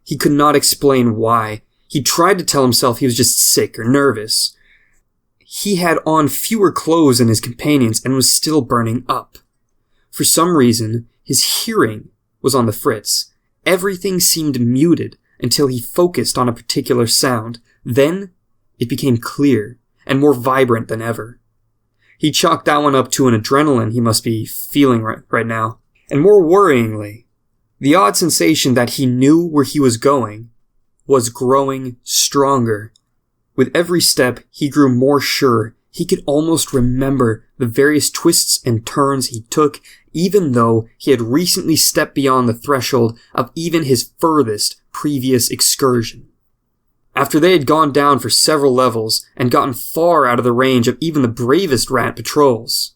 He could not explain why. He tried to tell himself he was just sick or nervous. He had on fewer clothes than his companions and was still burning up. For some reason, his hearing was on the fritz. Everything seemed muted until he focused on a particular sound. Then, it became clear and more vibrant than ever. He chalked that one up to an adrenaline he must be feeling right now. And more worryingly, the odd sensation that he knew where he was going was growing stronger. With every step, he grew more sure. He could almost remember the various twists and turns he took, even though he had recently stepped beyond the threshold of even his furthest previous excursion. After they had gone down for several levels and gotten far out of the range of even the bravest rat patrols,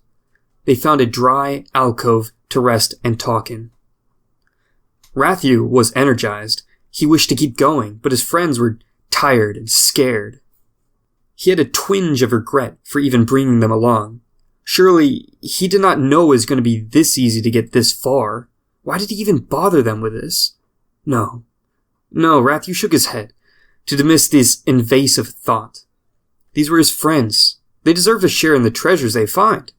they found a dry alcove to rest and talk in. Rathu was energized. He wished to keep going, but his friends were tired and scared. He had a twinge of regret for even bringing them along. Surely he did not know it was going to be this easy to get this far. Why did he even bother them with this? No, Rathu shook his head to dismiss this invasive thought. These were his friends. They deserved a share in the treasures they find.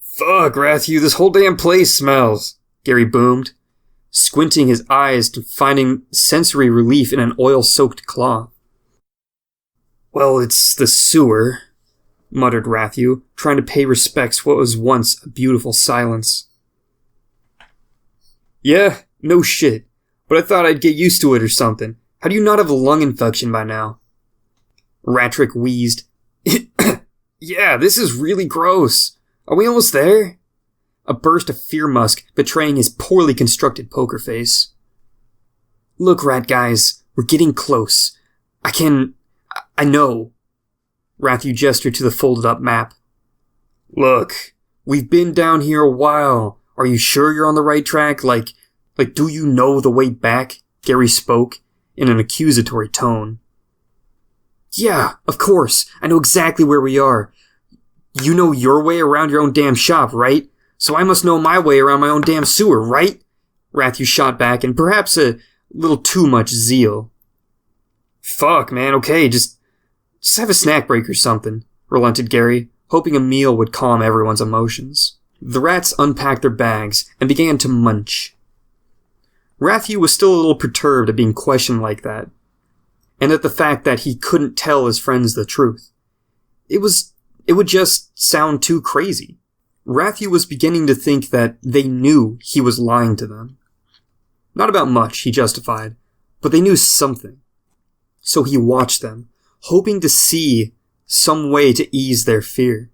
Fuck, Rathu, this whole damn place smells, Gary boomed, squinting his eyes to finding sensory relief in an oil-soaked cloth. Well, it's the sewer, muttered Rathu, trying to pay respects to what was once a beautiful silence. Yeah, no shit, but I thought I'd get used to it or something. How do you not have a lung infection by now? Ratrick wheezed. Yeah, this is really gross. Are we almost there? A burst of fear musk betraying his poorly constructed poker face. Look, rat guys, we're getting close. I know. Rathu gestured to the folded up map. Look, we've been down here a while. Are you sure you're on the right track? Like, do you know the way back? Gary spoke in an accusatory tone. Yeah, of course. I know exactly where we are. You know your way around your own damn shop, right? So I must know my way around my own damn sewer, right? Rathu shot back in perhaps a little too much zeal. Fuck, man, okay, just have a snack break or something, relented Gary, hoping a meal would calm everyone's emotions. The rats unpacked their bags and began to munch. Rathu was still a little perturbed at being questioned like that, and at the fact that he couldn't tell his friends the truth. It would just sound too crazy. Rathu was beginning to think that they knew he was lying to them. Not about much, he justified, but they knew something. So he watched them, hoping to see some way to ease their fear.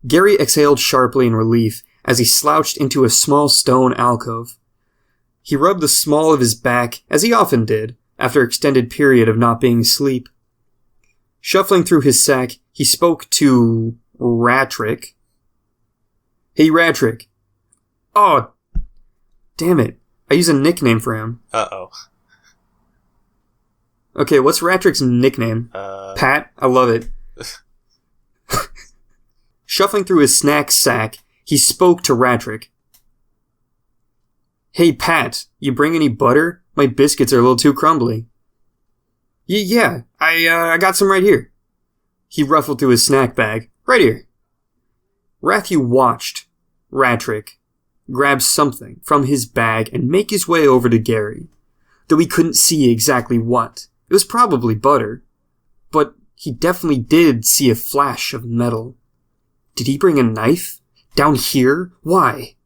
Gary exhaled sharply in relief as he slouched into a small stone alcove. He rubbed the small of his back, as he often did, after an extended period of not being asleep. Shuffling through his sack, he spoke to Ratrick. Hey, Ratrick. Oh, damn it. I use a nickname for him. Uh-oh. Okay, what's Ratrick's nickname? Pat? I love it. Shuffling through his snack sack, he spoke to Ratrick. Hey, Pat, you bring any butter? My biscuits are a little too crumbly. Yeah, I got some right here. He ruffled through his snack bag. Right here. Ratthew watched Ratrick grab something from his bag and make his way over to Gary, though he couldn't see exactly what. It was probably butter, but he definitely did see a flash of metal. Did he bring a knife? Down here? Why?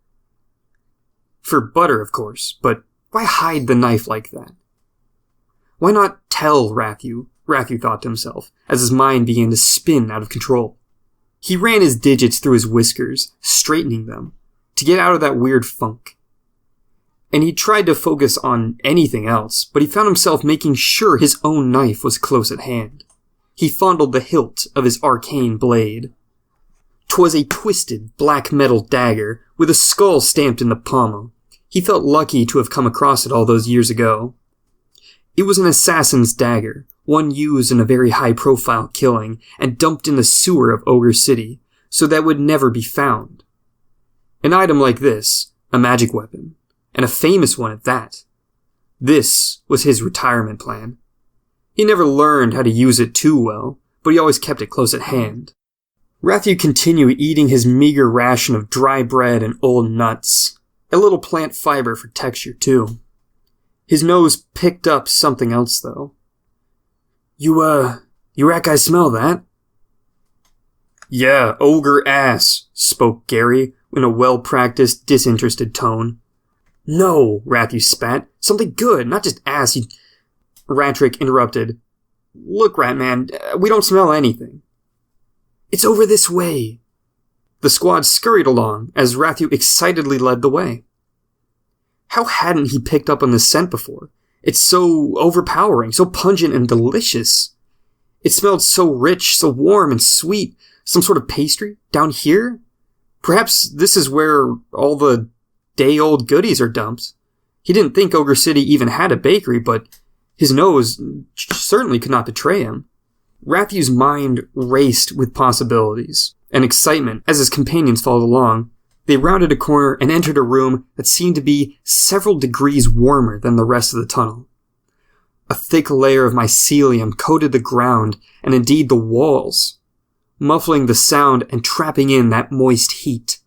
For butter, of course, but why hide the knife like that? Why not tell Ratthew? Ratthew thought to himself, as his mind began to spin out of control. He ran his digits through his whiskers, straightening them, to get out of that weird funk. And he tried to focus on anything else, but he found himself making sure his own knife was close at hand. He fondled the hilt of his arcane blade. 'Twas a twisted, black metal dagger, with a skull stamped in the pommel. He felt lucky to have come across it all those years ago. It was an assassin's dagger, one used in a very high-profile killing, and dumped in the sewer of Ogre City, so that would never be found. An item like this, a magic weapon, and a famous one at that. This was his retirement plan. He never learned how to use it too well, but he always kept it close at hand. Ratthew continued eating his meager ration of dry bread and old nuts, a little plant fiber for texture too. His nose picked up something else though. You rat guys smell that? Yeah, ogre ass, spoke Gary in a well-practiced, disinterested tone. No, Ratthew spat. Something good, not just ass, Ratrick interrupted. Look, Ratman, we don't smell anything. It's over this way. The squad scurried along as Ratthew excitedly led the way. How hadn't he picked up on this scent before? It's so overpowering, so pungent and delicious. It smelled so rich, so warm and sweet. Some sort of pastry? Down here? Perhaps this is where all the day-old goodies are dumped. He didn't think Ogre City even had a bakery, but his nose certainly could not betray him. Ratthew's mind raced with possibilities and excitement as his companions followed along. They rounded a corner and entered a room that seemed to be several degrees warmer than the rest of the tunnel. A thick layer of mycelium coated the ground and indeed the walls, muffling the sound and trapping in that moist heat.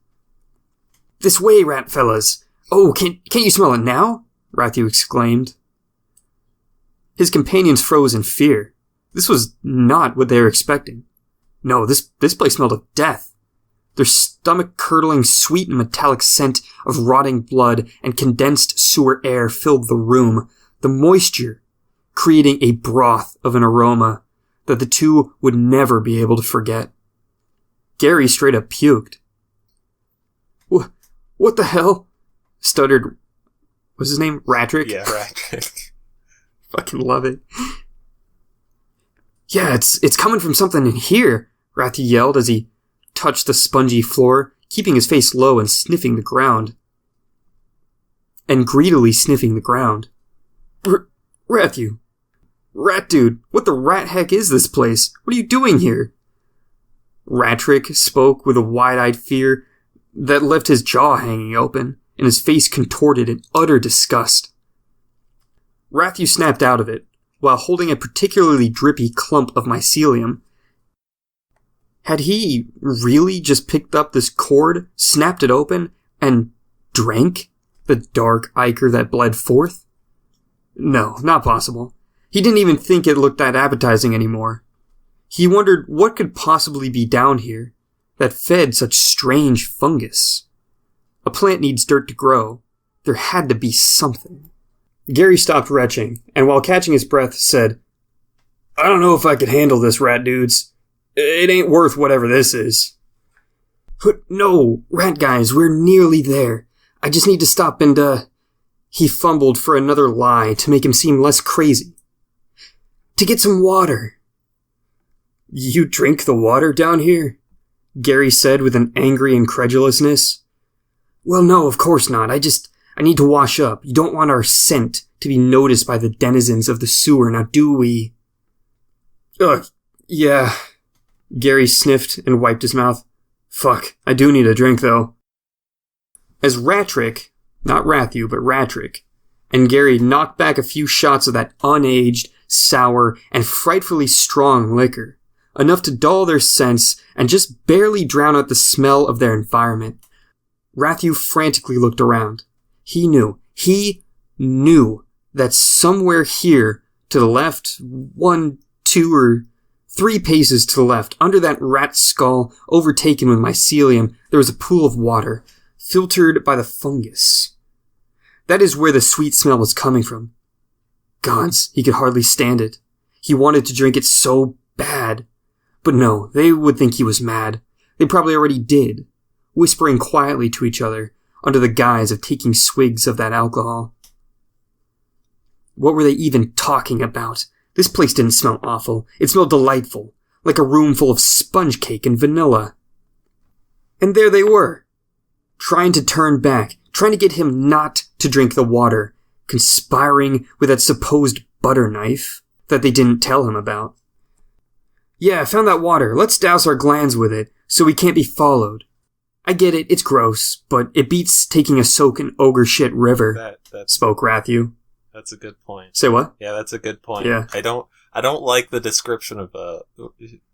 This way, rat fellas! Oh, can't you smell it now? Ratthew exclaimed. His companions froze in fear. This was not what they were expecting. No, this place smelled of death. Their stomach-curdling, sweet and metallic scent of rotting blood and condensed sewer air filled the room, the moisture creating a broth of an aroma that the two would never be able to forget. Gary straight up puked. What the hell? Stuttered, what's his name? Ratrick? Yeah, Ratrick. Fucking love it. Yeah, it's coming from something in here, Ratthew yelled as he touched the spongy floor, keeping his face low and sniffing the ground. And greedily sniffing the ground. Ratthew. Rat dude, what the rat heck is this place? What are you doing here? Ratrick spoke with a wide-eyed fear that left his jaw hanging open, and his face contorted in utter disgust. Ratthew snapped out of it, while holding a particularly drippy clump of mycelium. Had he really just picked up this cord, snapped it open, and drank the dark ichor that bled forth? No, not possible. He didn't even think it looked that appetizing anymore. He wondered what could possibly be down here that fed such strange fungus. A plant needs dirt to grow. There had to be something. Gary stopped retching, and while catching his breath, said, I don't know if I could handle this, rat dudes. It ain't worth whatever this is. No, rat guys, we're nearly there. I just need to stop and, He fumbled for another lie to make him seem less crazy. To get some water. You drink the water down here? Gary said with an angry incredulousness. Well, no, of course not. I need to wash up. You don't want our scent to be noticed by the denizens of the sewer, now do we? Yeah. Gary sniffed and wiped his mouth. Fuck, I do need a drink, though. As Ratrick Not Rathu, but Ratrick. And Gary knocked back a few shots of that unaged, sour, and frightfully strong liquor, enough to dull their sense and just barely drown out the smell of their environment. Rathu frantically looked around. He knew that somewhere here, to the left, 1, 2, or 3 paces to the left, under that rat skull overtaken with mycelium, there was a pool of water, filtered by the fungus. That is where the sweet smell was coming from. Gods, he could hardly stand it. He wanted to drink it so bad. But no, they would think he was mad. They probably already did, whispering quietly to each other, under the guise of taking swigs of that alcohol. What were they even talking about? This place didn't smell awful. It smelled delightful, like a room full of sponge cake and vanilla. And there they were, trying to turn back, trying to get him not to drink the water, conspiring with that supposed butter knife that they didn't tell him about. Yeah, I found that water. Let's douse our glands with it, so we can't be followed. I get it, it's gross, but it beats taking a soak in ogre shit river, spoke Rathu. That's a good point. Say what? Yeah, that's a good point. Yeah. I don't like the description of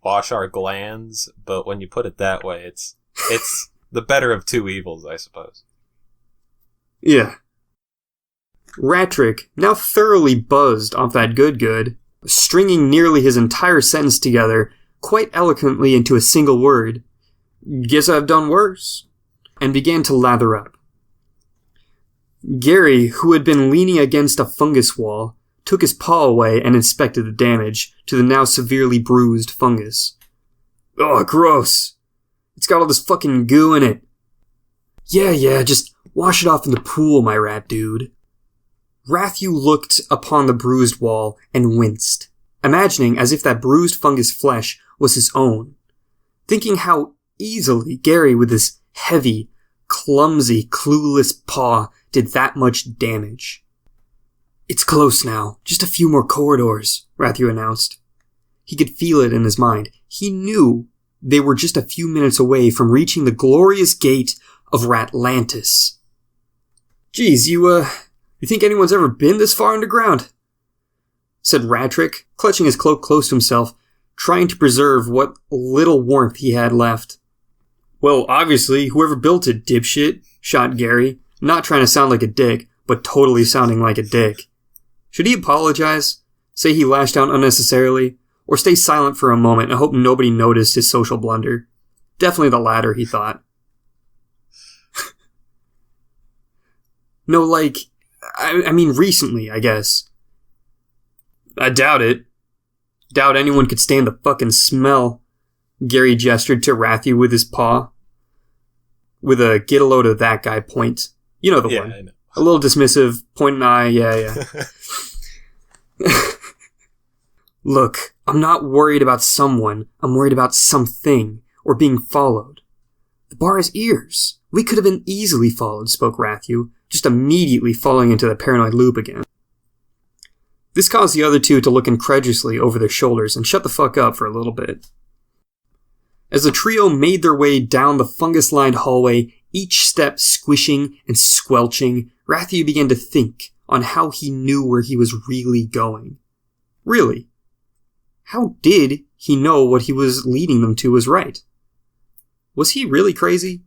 wash our glands, but when you put it that way, it's the better of two evils, I suppose. Yeah. Ratrick, now thoroughly buzzed off that good, stringing nearly his entire sentence together quite eloquently into a single word, "Guess I've done worse," and began to lather up. Gary, who had been leaning against a fungus wall, took his paw away and inspected the damage to the now severely bruised fungus. "Oh, gross. It's got all this fucking goo in it." Yeah, just wash it off in the pool, my rat dude." Rathu looked upon the bruised wall and winced, imagining as if that bruised fungus flesh was his own, thinking how easily Gary with his heavy, clumsy, clueless paw did that much damage. "It's close now, just a few more corridors," Rathu announced. He could feel it in his mind. He knew they were just a few minutes away from reaching the glorious gate of Ratlantis. "Geez, you think anyone's ever been this far underground?" said Ratrick, clutching his cloak close to himself, trying to preserve what little warmth he had left. "Well, obviously, whoever built it, dipshit," shot Gary, not trying to sound like a dick, but totally sounding like a dick. Should he apologize, say he lashed out unnecessarily, or stay silent for a moment and hope nobody noticed his social blunder? Definitely the latter, he thought. No, like, I mean recently, I guess. "I doubt it. Doubt anyone could stand the fucking smell." Gary gestured to Rathu with his paw. With a get a load of that guy point. You know the one. I know. A little dismissive, point an eye, yeah. "Look, I'm not worried about someone. I'm worried about something, or being followed. The bar has ears. We could have been easily followed," spoke Rathu, just immediately falling into the paranoid loop again. This caused the other two to look incredulously over their shoulders and shut the fuck up for a little bit. As the trio made their way down the fungus-lined hallway, each step squishing and squelching, Rathu began to think on how he knew where he was really going. Really? How did he know what he was leading them to was right? Was he really crazy?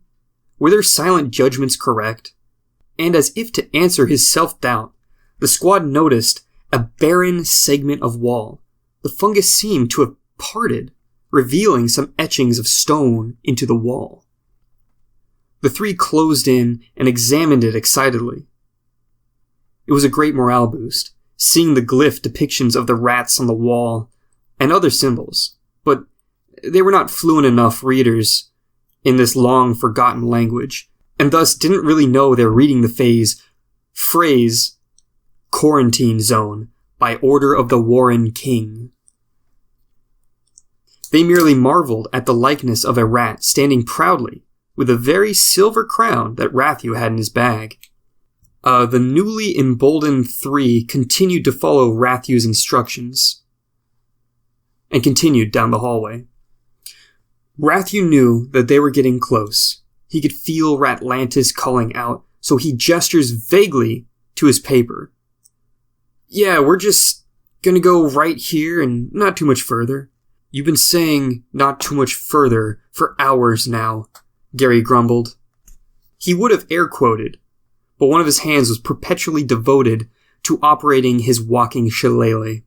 Were their silent judgments correct? And as if to answer his self-doubt, the squad noticed a barren segment of wall. The fungus seemed to have parted, revealing some etchings of stone into the wall. The three closed in and examined it excitedly. It was a great morale boost, seeing the glyph depictions of the rats on the wall and other symbols, but they were not fluent enough readers in this long-forgotten language, and thus didn't really know they're reading the phrase quarantine zone by order of the Warren King. They merely marveled at the likeness of a rat standing proudly with a very silver crown that Rathu had in his bag. The newly emboldened three continued to follow Rathu's instructions and continued down the hallway. Rathu knew that they were getting close. He could feel Ratlantis calling out, so he gestures vaguely to his paper. Yeah, we're just gonna go right here and not too much further. You've been saying not too much further for hours now, Gary grumbled. He would have air quoted, but one of his hands was perpetually devoted to operating his walking shillelagh.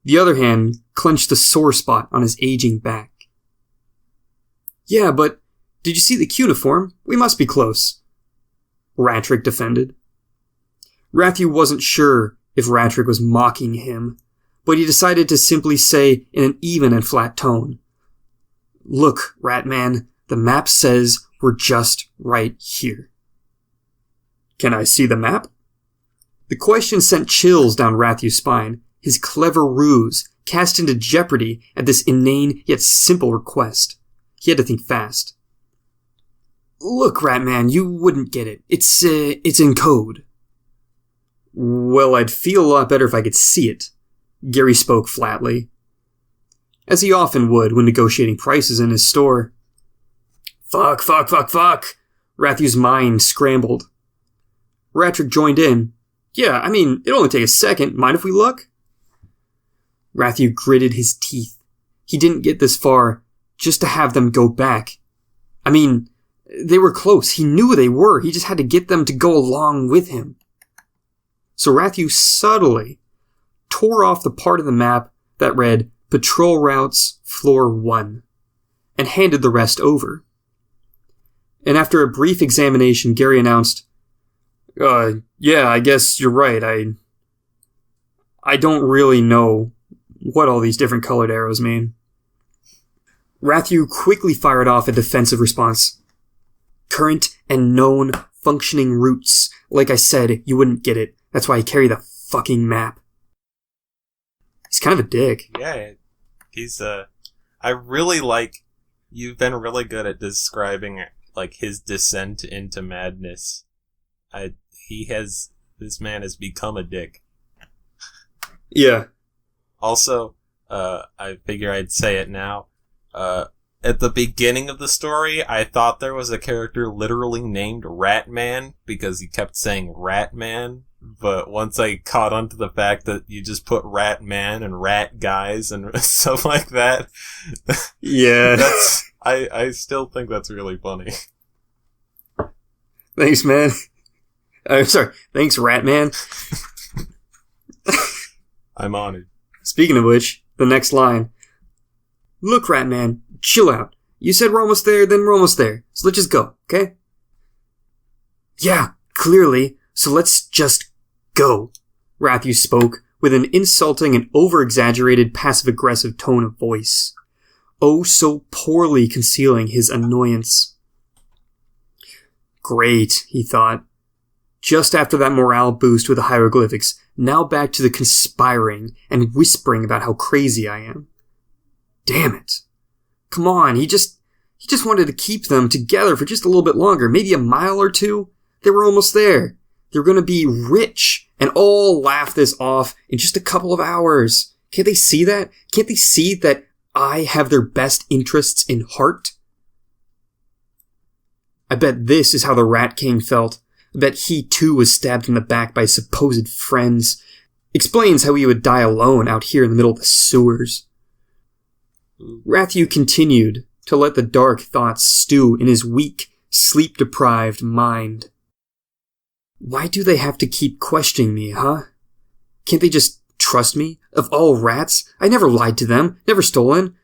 The other hand clenched the sore spot on his aging back. Yeah, but did you see the cuneiform? We must be close, Rattrick defended. Rathu wasn't sure if Rattrick was mocking him, but he decided to simply say in an even and flat tone, Look, Ratman, the map says we're just right here. Can I see the map? The question sent chills down Rathu's spine, his clever ruse cast into jeopardy at this inane yet simple request. He had to think fast. Look, Ratman, you wouldn't get it. It's in code. Well, I'd feel a lot better if I could see it, Gary spoke flatly, as he often would when negotiating prices in his store. Fuck. Rathu's mind scrambled. Rattrick joined in. Yeah, I mean, it'll only take a second. Mind if we look? Rathu gritted his teeth. He didn't get this far just to have them go back. I mean, they were close. He knew they were. He just had to get them to go along with him. So Rathu subtly tore off the part of the map that read Patrol Routes Floor 1 and handed the rest over. And after a brief examination, Gary announced, yeah, I guess you're right. I don't really know what all these different colored arrows mean. Rathu quickly fired off a defensive response. Current and known functioning routes. Like I said, you wouldn't get it. That's why I carry the fucking map. He's kind of a dick. Yeah, he's, I really like, you've been really good at describing, like, his descent into madness. This man has become a dick. Yeah. Also, I figure I'd say it now. At the beginning of the story, I thought there was a character literally named Ratman because he kept saying Ratman. But once I caught on to the fact that you just put Ratman and Rat Guys and stuff like that. Yeah. I still think that's really funny. Thanks, man. Sorry. Thanks, Ratman. I'm honored. Speaking of which, the next line. Look, Ratman, chill out. You said we're almost there, then we're almost there. So let's just go, okay? Yeah, clearly. So let's just go. Rathu spoke with an insulting and over-exaggerated passive-aggressive tone of voice. Oh, so poorly concealing his annoyance. Great, he thought. Just after that morale boost with the hieroglyphics, now back to the conspiring and whispering about how crazy I am. Damn it. Come on, he just wanted to keep them together for just a little bit longer, maybe a mile or two. They were almost there. They're going to be rich and all laugh this off in just a couple of hours. Can't they see that? Can't they see that I have their best interests in heart? I bet this is how the Rat King felt. I bet he too was stabbed in the back by supposed friends. Explains how he would die alone out here in the middle of the sewers. Rathu continued to let the dark thoughts stew in his weak, sleep-deprived mind. Why do they have to keep questioning me, huh? Can't they just trust me? Of all rats, I never lied to them, never stolen.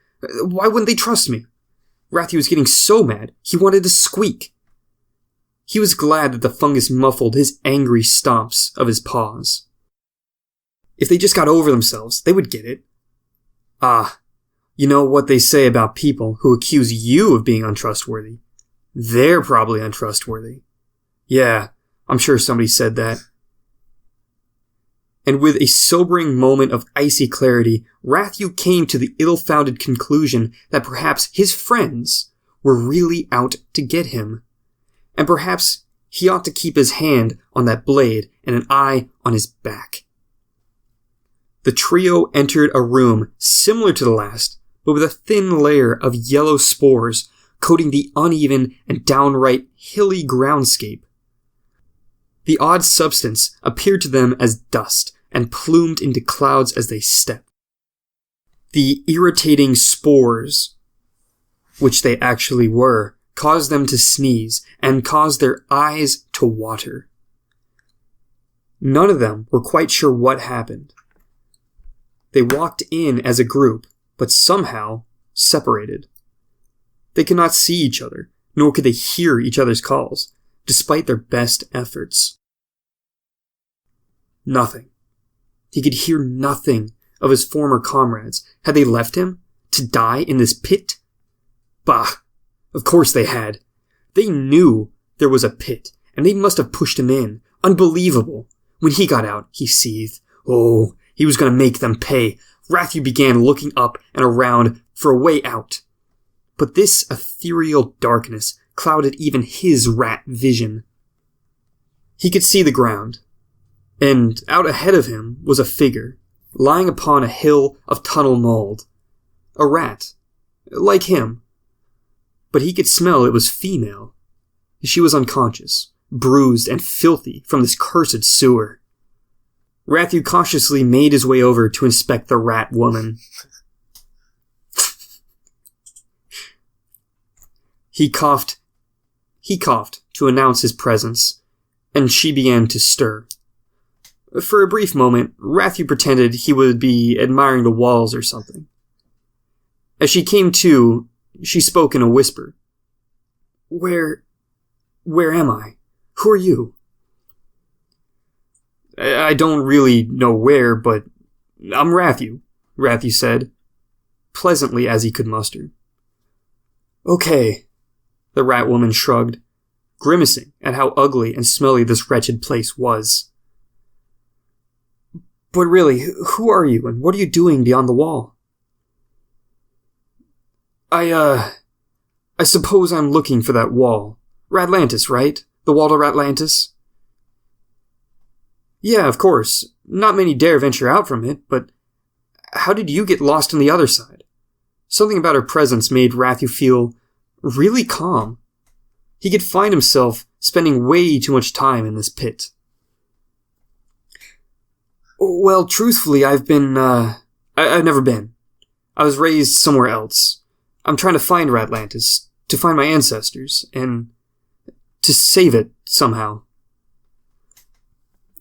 Why wouldn't they trust me? Rathu was getting so mad, he wanted to squeak. He was glad that the fungus muffled his angry stomps of his paws. If they just got over themselves, they would get it. Ah, you know what they say about people who accuse you of being untrustworthy? They're probably untrustworthy. Yeah, I'm sure somebody said that. And with a sobering moment of icy clarity, Rathu came to the ill-founded conclusion that perhaps his friends were really out to get him. And perhaps he ought to keep his hand on that blade and an eye on his back. The trio entered a room similar to the last, but with a thin layer of yellow spores coating the uneven and downright hilly groundscape. The odd substance appeared to them as dust and plumed into clouds as they stepped. The irritating spores, which they actually were, caused them to sneeze and caused their eyes to water. None of them were quite sure what happened. They walked in as a group, but somehow separated. They could not see each other, nor could they hear each other's calls, despite their best efforts. Nothing. He could hear nothing of his former comrades. Had they left him to die in this pit? Bah! Of course they had. They knew there was a pit, and they must have pushed him in. Unbelievable. When he got out, he seethed. Oh, he was going to make them pay. Rathu began looking up and around for a way out. But this ethereal darkness clouded even his rat vision. He could see the ground, and out ahead of him was a figure, lying upon a hill of tunnel mold. A rat, like him. But he could smell it was female. She was unconscious, bruised and filthy from this cursed sewer. Rathu cautiously made his way over to inspect the rat woman. He coughed to announce his presence, and she began to stir. For a brief moment, Rathu pretended he would be admiring the walls or something. As she came to, she spoke in a whisper. Where am I? Who are you? I don't really know where, but I'm Rathu, Rathu said, pleasantly as he could muster. Okay, the rat woman shrugged, grimacing at how ugly and smelly this wretched place was. But really, who are you, and what are you doing beyond the wall? I suppose I'm looking for that wall. Ratlantis, right? The wall to Ratlantis? Yeah, of course. Not many dare venture out from it, but how did you get lost on the other side? Something about her presence made Rathu feel really calm. He could find himself spending way too much time in this pit. Well, truthfully, I've never been. I was raised somewhere else. I'm trying to find Ratlantis, to find my ancestors, and to save it somehow.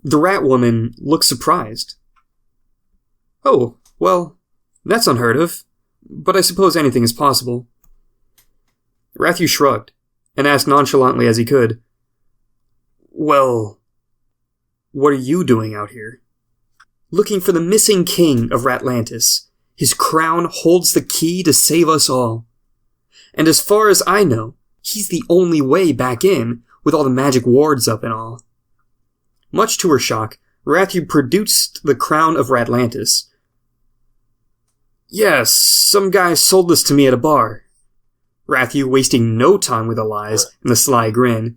The rat woman looked surprised. Oh, well, that's unheard of, but I suppose anything is possible. Rathu shrugged, and asked nonchalantly as he could, Well, what are you doing out here? Looking for the missing king of Ratlantis. His crown holds the key to save us all. And as far as I know, he's the only way back in, with all the magic wards up and all. Much to her shock, Rathu produced the crown of Ratlantis. Yes, some guy sold this to me at a bar. Rathu, wasting no time with the lies and the sly grin.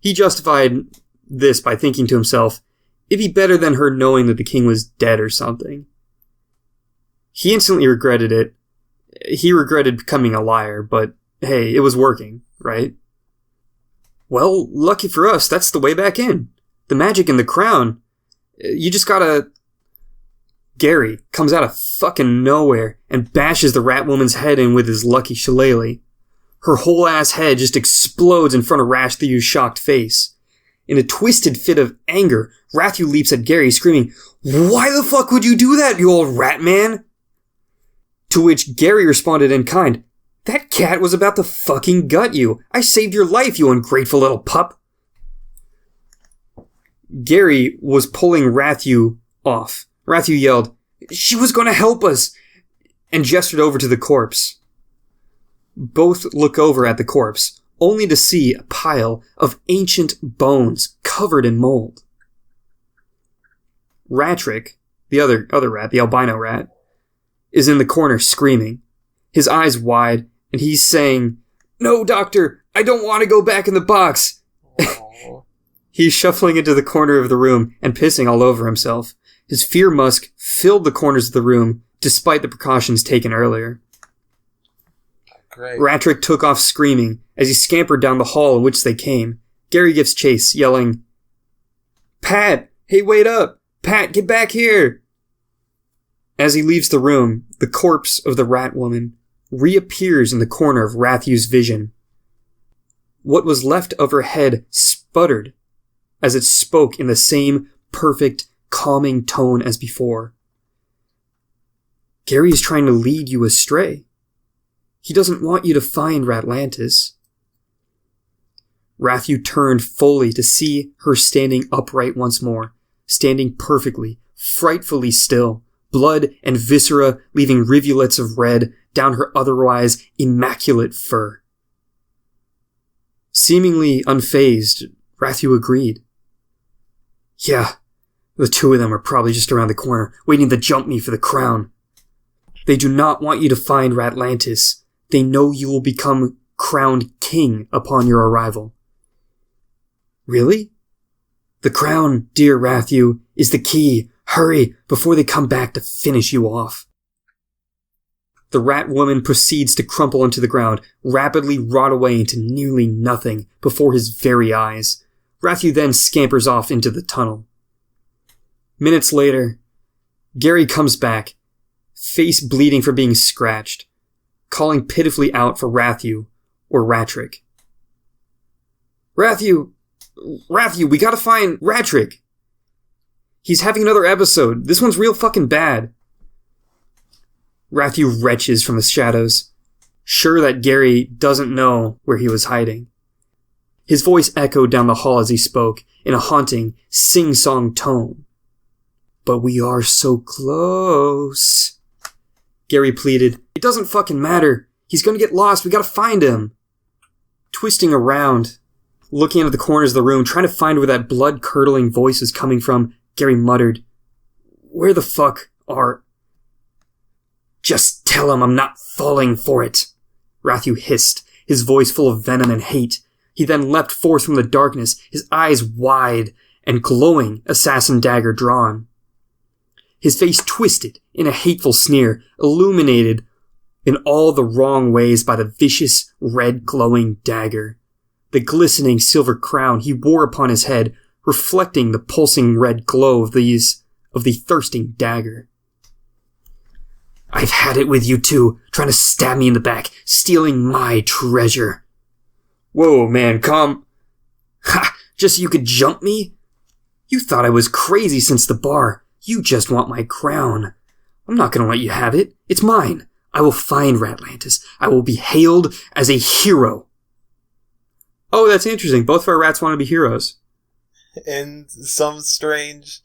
He justified this by thinking to himself, it'd be better than her knowing that the king was dead or something. He instantly regretted it. He regretted becoming a liar, but hey, it was working, right? Well, lucky for us, that's the way back in. The magic in the crown. You just gotta... Gary comes out of fucking nowhere and bashes the rat woman's head in with his lucky shillelagh. Her whole ass head just explodes in front of Rathu's shocked face. In a twisted fit of anger, Rathu leaps at Gary, screaming, Why the fuck would you do that, you old rat man? To which Gary responded in kind, That cat was about to fucking gut you. I saved your life, you ungrateful little pup. Gary was pulling Rathu off. Rathu yelled, She was going to help us, and gestured over to the corpse. Both look over at the corpse, only to see a pile of ancient bones covered in mold. Ratrick, the other rat, the albino rat, is in the corner screaming, his eyes wide, and he's saying, No, doctor, I don't want to go back in the box. He's shuffling into the corner of the room and pissing all over himself. His fear musk filled the corners of the room, despite the precautions taken earlier. Great. Ratrick took off screaming as he scampered down the hall in which they came. Gary gives chase, yelling, Pat! Hey, wait up! Pat, get back here! As he leaves the room, the corpse of the rat woman reappears in the corner of Rathu's vision. What was left of her head sputtered as it spoke in the same perfect, calming tone as before. Gary is trying to lead you astray. He doesn't want you to find Ratlantis. Rathu turned fully to see her standing upright once more, standing perfectly, frightfully still, blood and viscera leaving rivulets of red down her otherwise immaculate fur. Seemingly unfazed, Rathu agreed. Yeah, the two of them are probably just around the corner, waiting to jump me for the crown. They do not want you to find Ratlantis. They know you will become crowned king upon your arrival. Really? The crown, dear Rathu, is the key. Hurry, before they come back to finish you off. The rat woman proceeds to crumple into the ground, rapidly rot away into nearly nothing before his very eyes. Rathu then scampers off into the tunnel. Minutes later, Gary comes back, face bleeding from being scratched, calling pitifully out for Rathu or Ratrick. Rathu, we gotta find Ratrick. He's having another episode. This one's real fucking bad. Rathu retches from the shadows, sure that Gary doesn't know where he was hiding. His voice echoed down the hall as he spoke, in a haunting, sing-song tone. But we are so close. Gary pleaded, It doesn't fucking matter. He's gonna get lost. We gotta find him. Twisting around, looking into the corners of the room, trying to find where that blood-curdling voice is coming from, Gary muttered, Where the fuck are... Just tell him I'm not falling for it, Rathu hissed, his voice full of venom and hate. He then leapt forth from the darkness, his eyes wide and glowing, assassin dagger drawn. His face twisted in a hateful sneer, illuminated in all the wrong ways by the vicious, red glowing dagger. The glistening silver crown he wore upon his head, reflecting the pulsing red glow of the thirsting dagger. I've had it with you two, trying to stab me in the back, stealing my treasure. Whoa, man, calm. Ha! Just so you could jump me? You thought I was crazy since the bar. You just want my crown. I'm not gonna let you have it. It's mine. I will find Ratlantis. I will be hailed as a hero. Oh, that's interesting. Both of our rats want to be heroes. In some strange,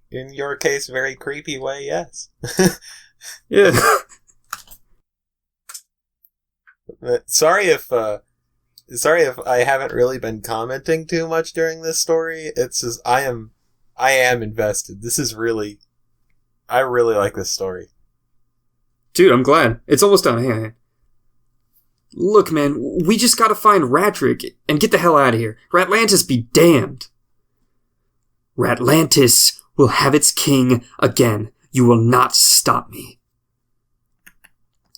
in your case, very creepy way, yes. Yeah. Sorry if I haven't really been commenting too much during this story. It's just I am invested. I really like this story. Dude, I'm glad. It's almost done. Hey. Look, man, we just gotta find Ratrick and get the hell out of here. Ratlantis be damned. Ratlantis will have its king again. You will not stop me.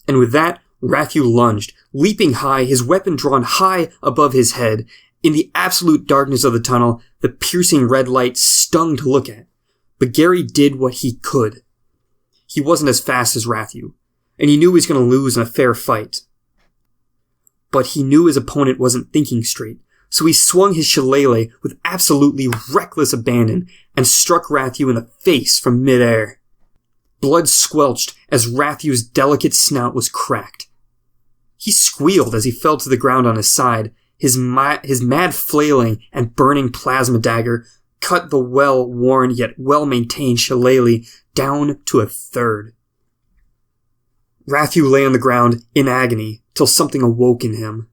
And with that, Rathu lunged, leaping high, his weapon drawn high above his head. In the absolute darkness of the tunnel, the piercing red light stung to look at. But Gary did what he could. He wasn't as fast as Rathu, and he knew he was going to lose in a fair fight. But he knew his opponent wasn't thinking straight, so he swung his shillelagh with absolutely reckless abandon and struck Rathu in the face from midair. Blood squelched as Rathu's delicate snout was cracked. He squealed as he fell to the ground on his side. His mad flailing and burning plasma dagger cut the well-worn yet well-maintained shillelagh down to a third. Rathu lay on the ground in agony till something awoke in him.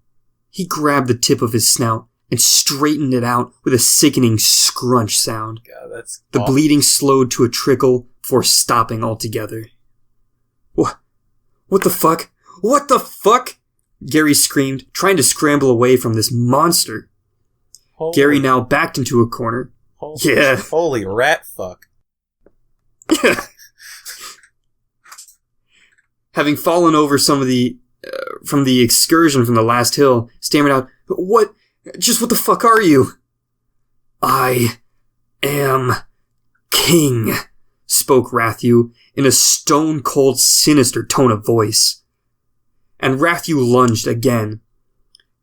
He grabbed the tip of his snout and straightened it out with a sickening scrunch sound. God, that's the awful. Bleeding slowed to a trickle before stopping altogether. What the fuck? What the fuck? Gary screamed, trying to scramble away from this monster. Gary now backed into a corner. Holy rat fuck. Having fallen over some of the from the excursion from the last hill, stammered out, What the fuck are you? I am king, spoke Rathu in a stone-cold, sinister tone of voice. And Rathu lunged again.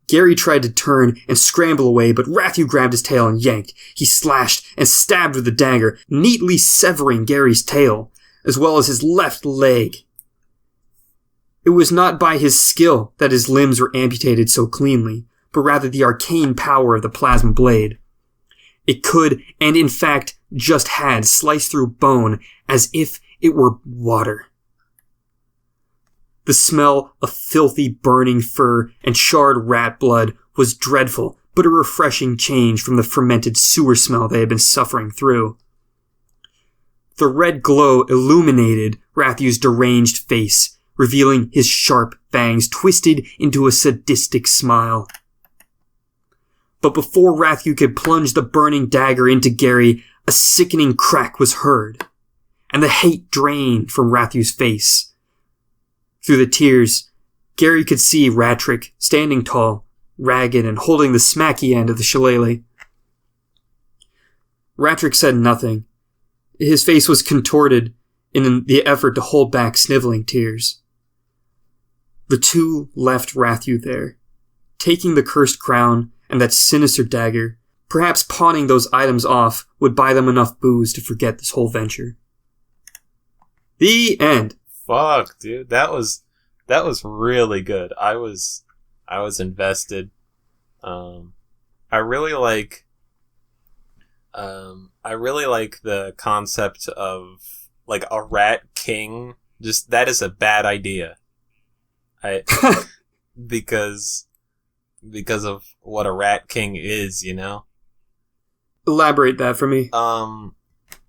Gary tried to turn and scramble away, but Rathu grabbed his tail and yanked. He slashed and stabbed with the dagger, neatly severing Gary's tail, as well as his left leg. It was not by his skill that his limbs were amputated so cleanly, but rather the arcane power of the plasma blade. It could, and in fact just had, sliced through bone as if it were water. The smell of filthy burning fur and charred rat blood was dreadful, but a refreshing change from the fermented sewer smell they had been suffering through. The red glow illuminated Rathu's deranged face, revealing his sharp fangs twisted into a sadistic smile. But before Rathu could plunge the burning dagger into Gary, a sickening crack was heard, and the hate drained from Rathu's face. Through the tears, Gary could see Ratrick standing tall, ragged, and holding the smacky end of the shillelagh. Ratrick said nothing. His face was contorted in the effort to hold back sniveling tears. The two left Rathu there, taking the cursed crown and that sinister dagger. Perhaps pawning those items off would buy them enough booze to forget this whole venture. The end. Fuck, dude, that was really good. I was invested. I really like the concept of like a rat king. Just that is a bad idea. Because of what a rat king is, you know? Elaborate that for me.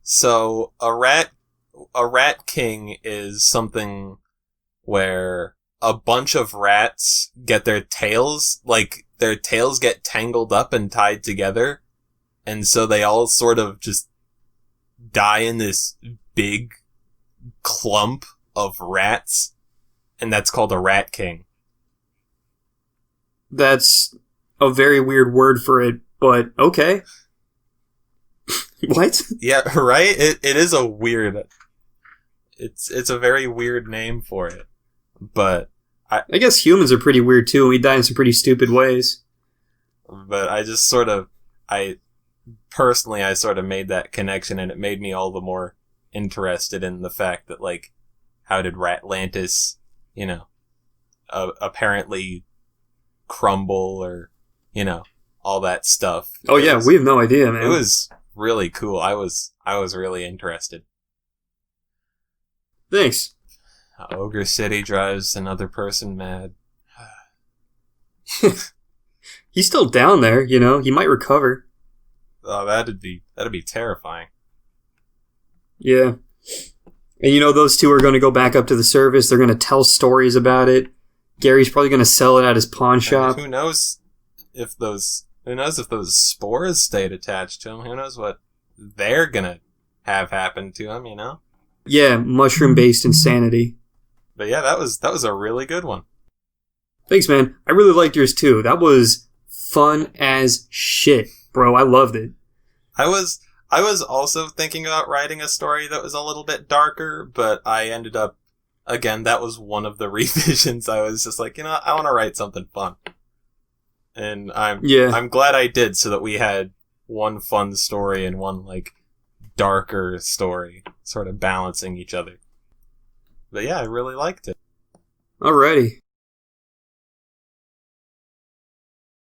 So a rat king is something where a bunch of rats get their tails get tangled up and tied together, and so they all sort of just die in this big clump of rats, and that's called a rat king. That's a very weird word for it, but okay. What? Yeah, right? It is a weird... It's a very weird name for it. But I guess humans are pretty weird too, and we die in some pretty stupid ways. But I just sort of... I sort of made that connection, and it made me all the more interested in the fact that, like, how did Ratlantis, you know, apparently crumble, or, you know, all that stuff. Oh yeah, we have no idea, man. It was really cool. I was really interested. Thanks. Ogre City drives another person mad. He's still down there, you know. He might recover. Oh, that'd be terrifying. Yeah. And you know, those two are going to go back up to the service. They're going to tell stories about it. Gary's probably going to sell it at his pawn shop. And who knows if those spores stayed attached to him? Who knows what they're going to have happen to him, you know? Yeah, mushroom-based insanity. But yeah, that was a really good one. Thanks, man. I really liked yours too. That was fun as shit, bro. I loved it. I was also thinking about writing a story that was a little bit darker, but I ended up, again, that was one of the revisions. I was just like, you know, I want to write something fun. And I'm glad I did, so that we had one fun story and one, like, darker story, sort of balancing each other. But yeah, I really liked it. Alrighty.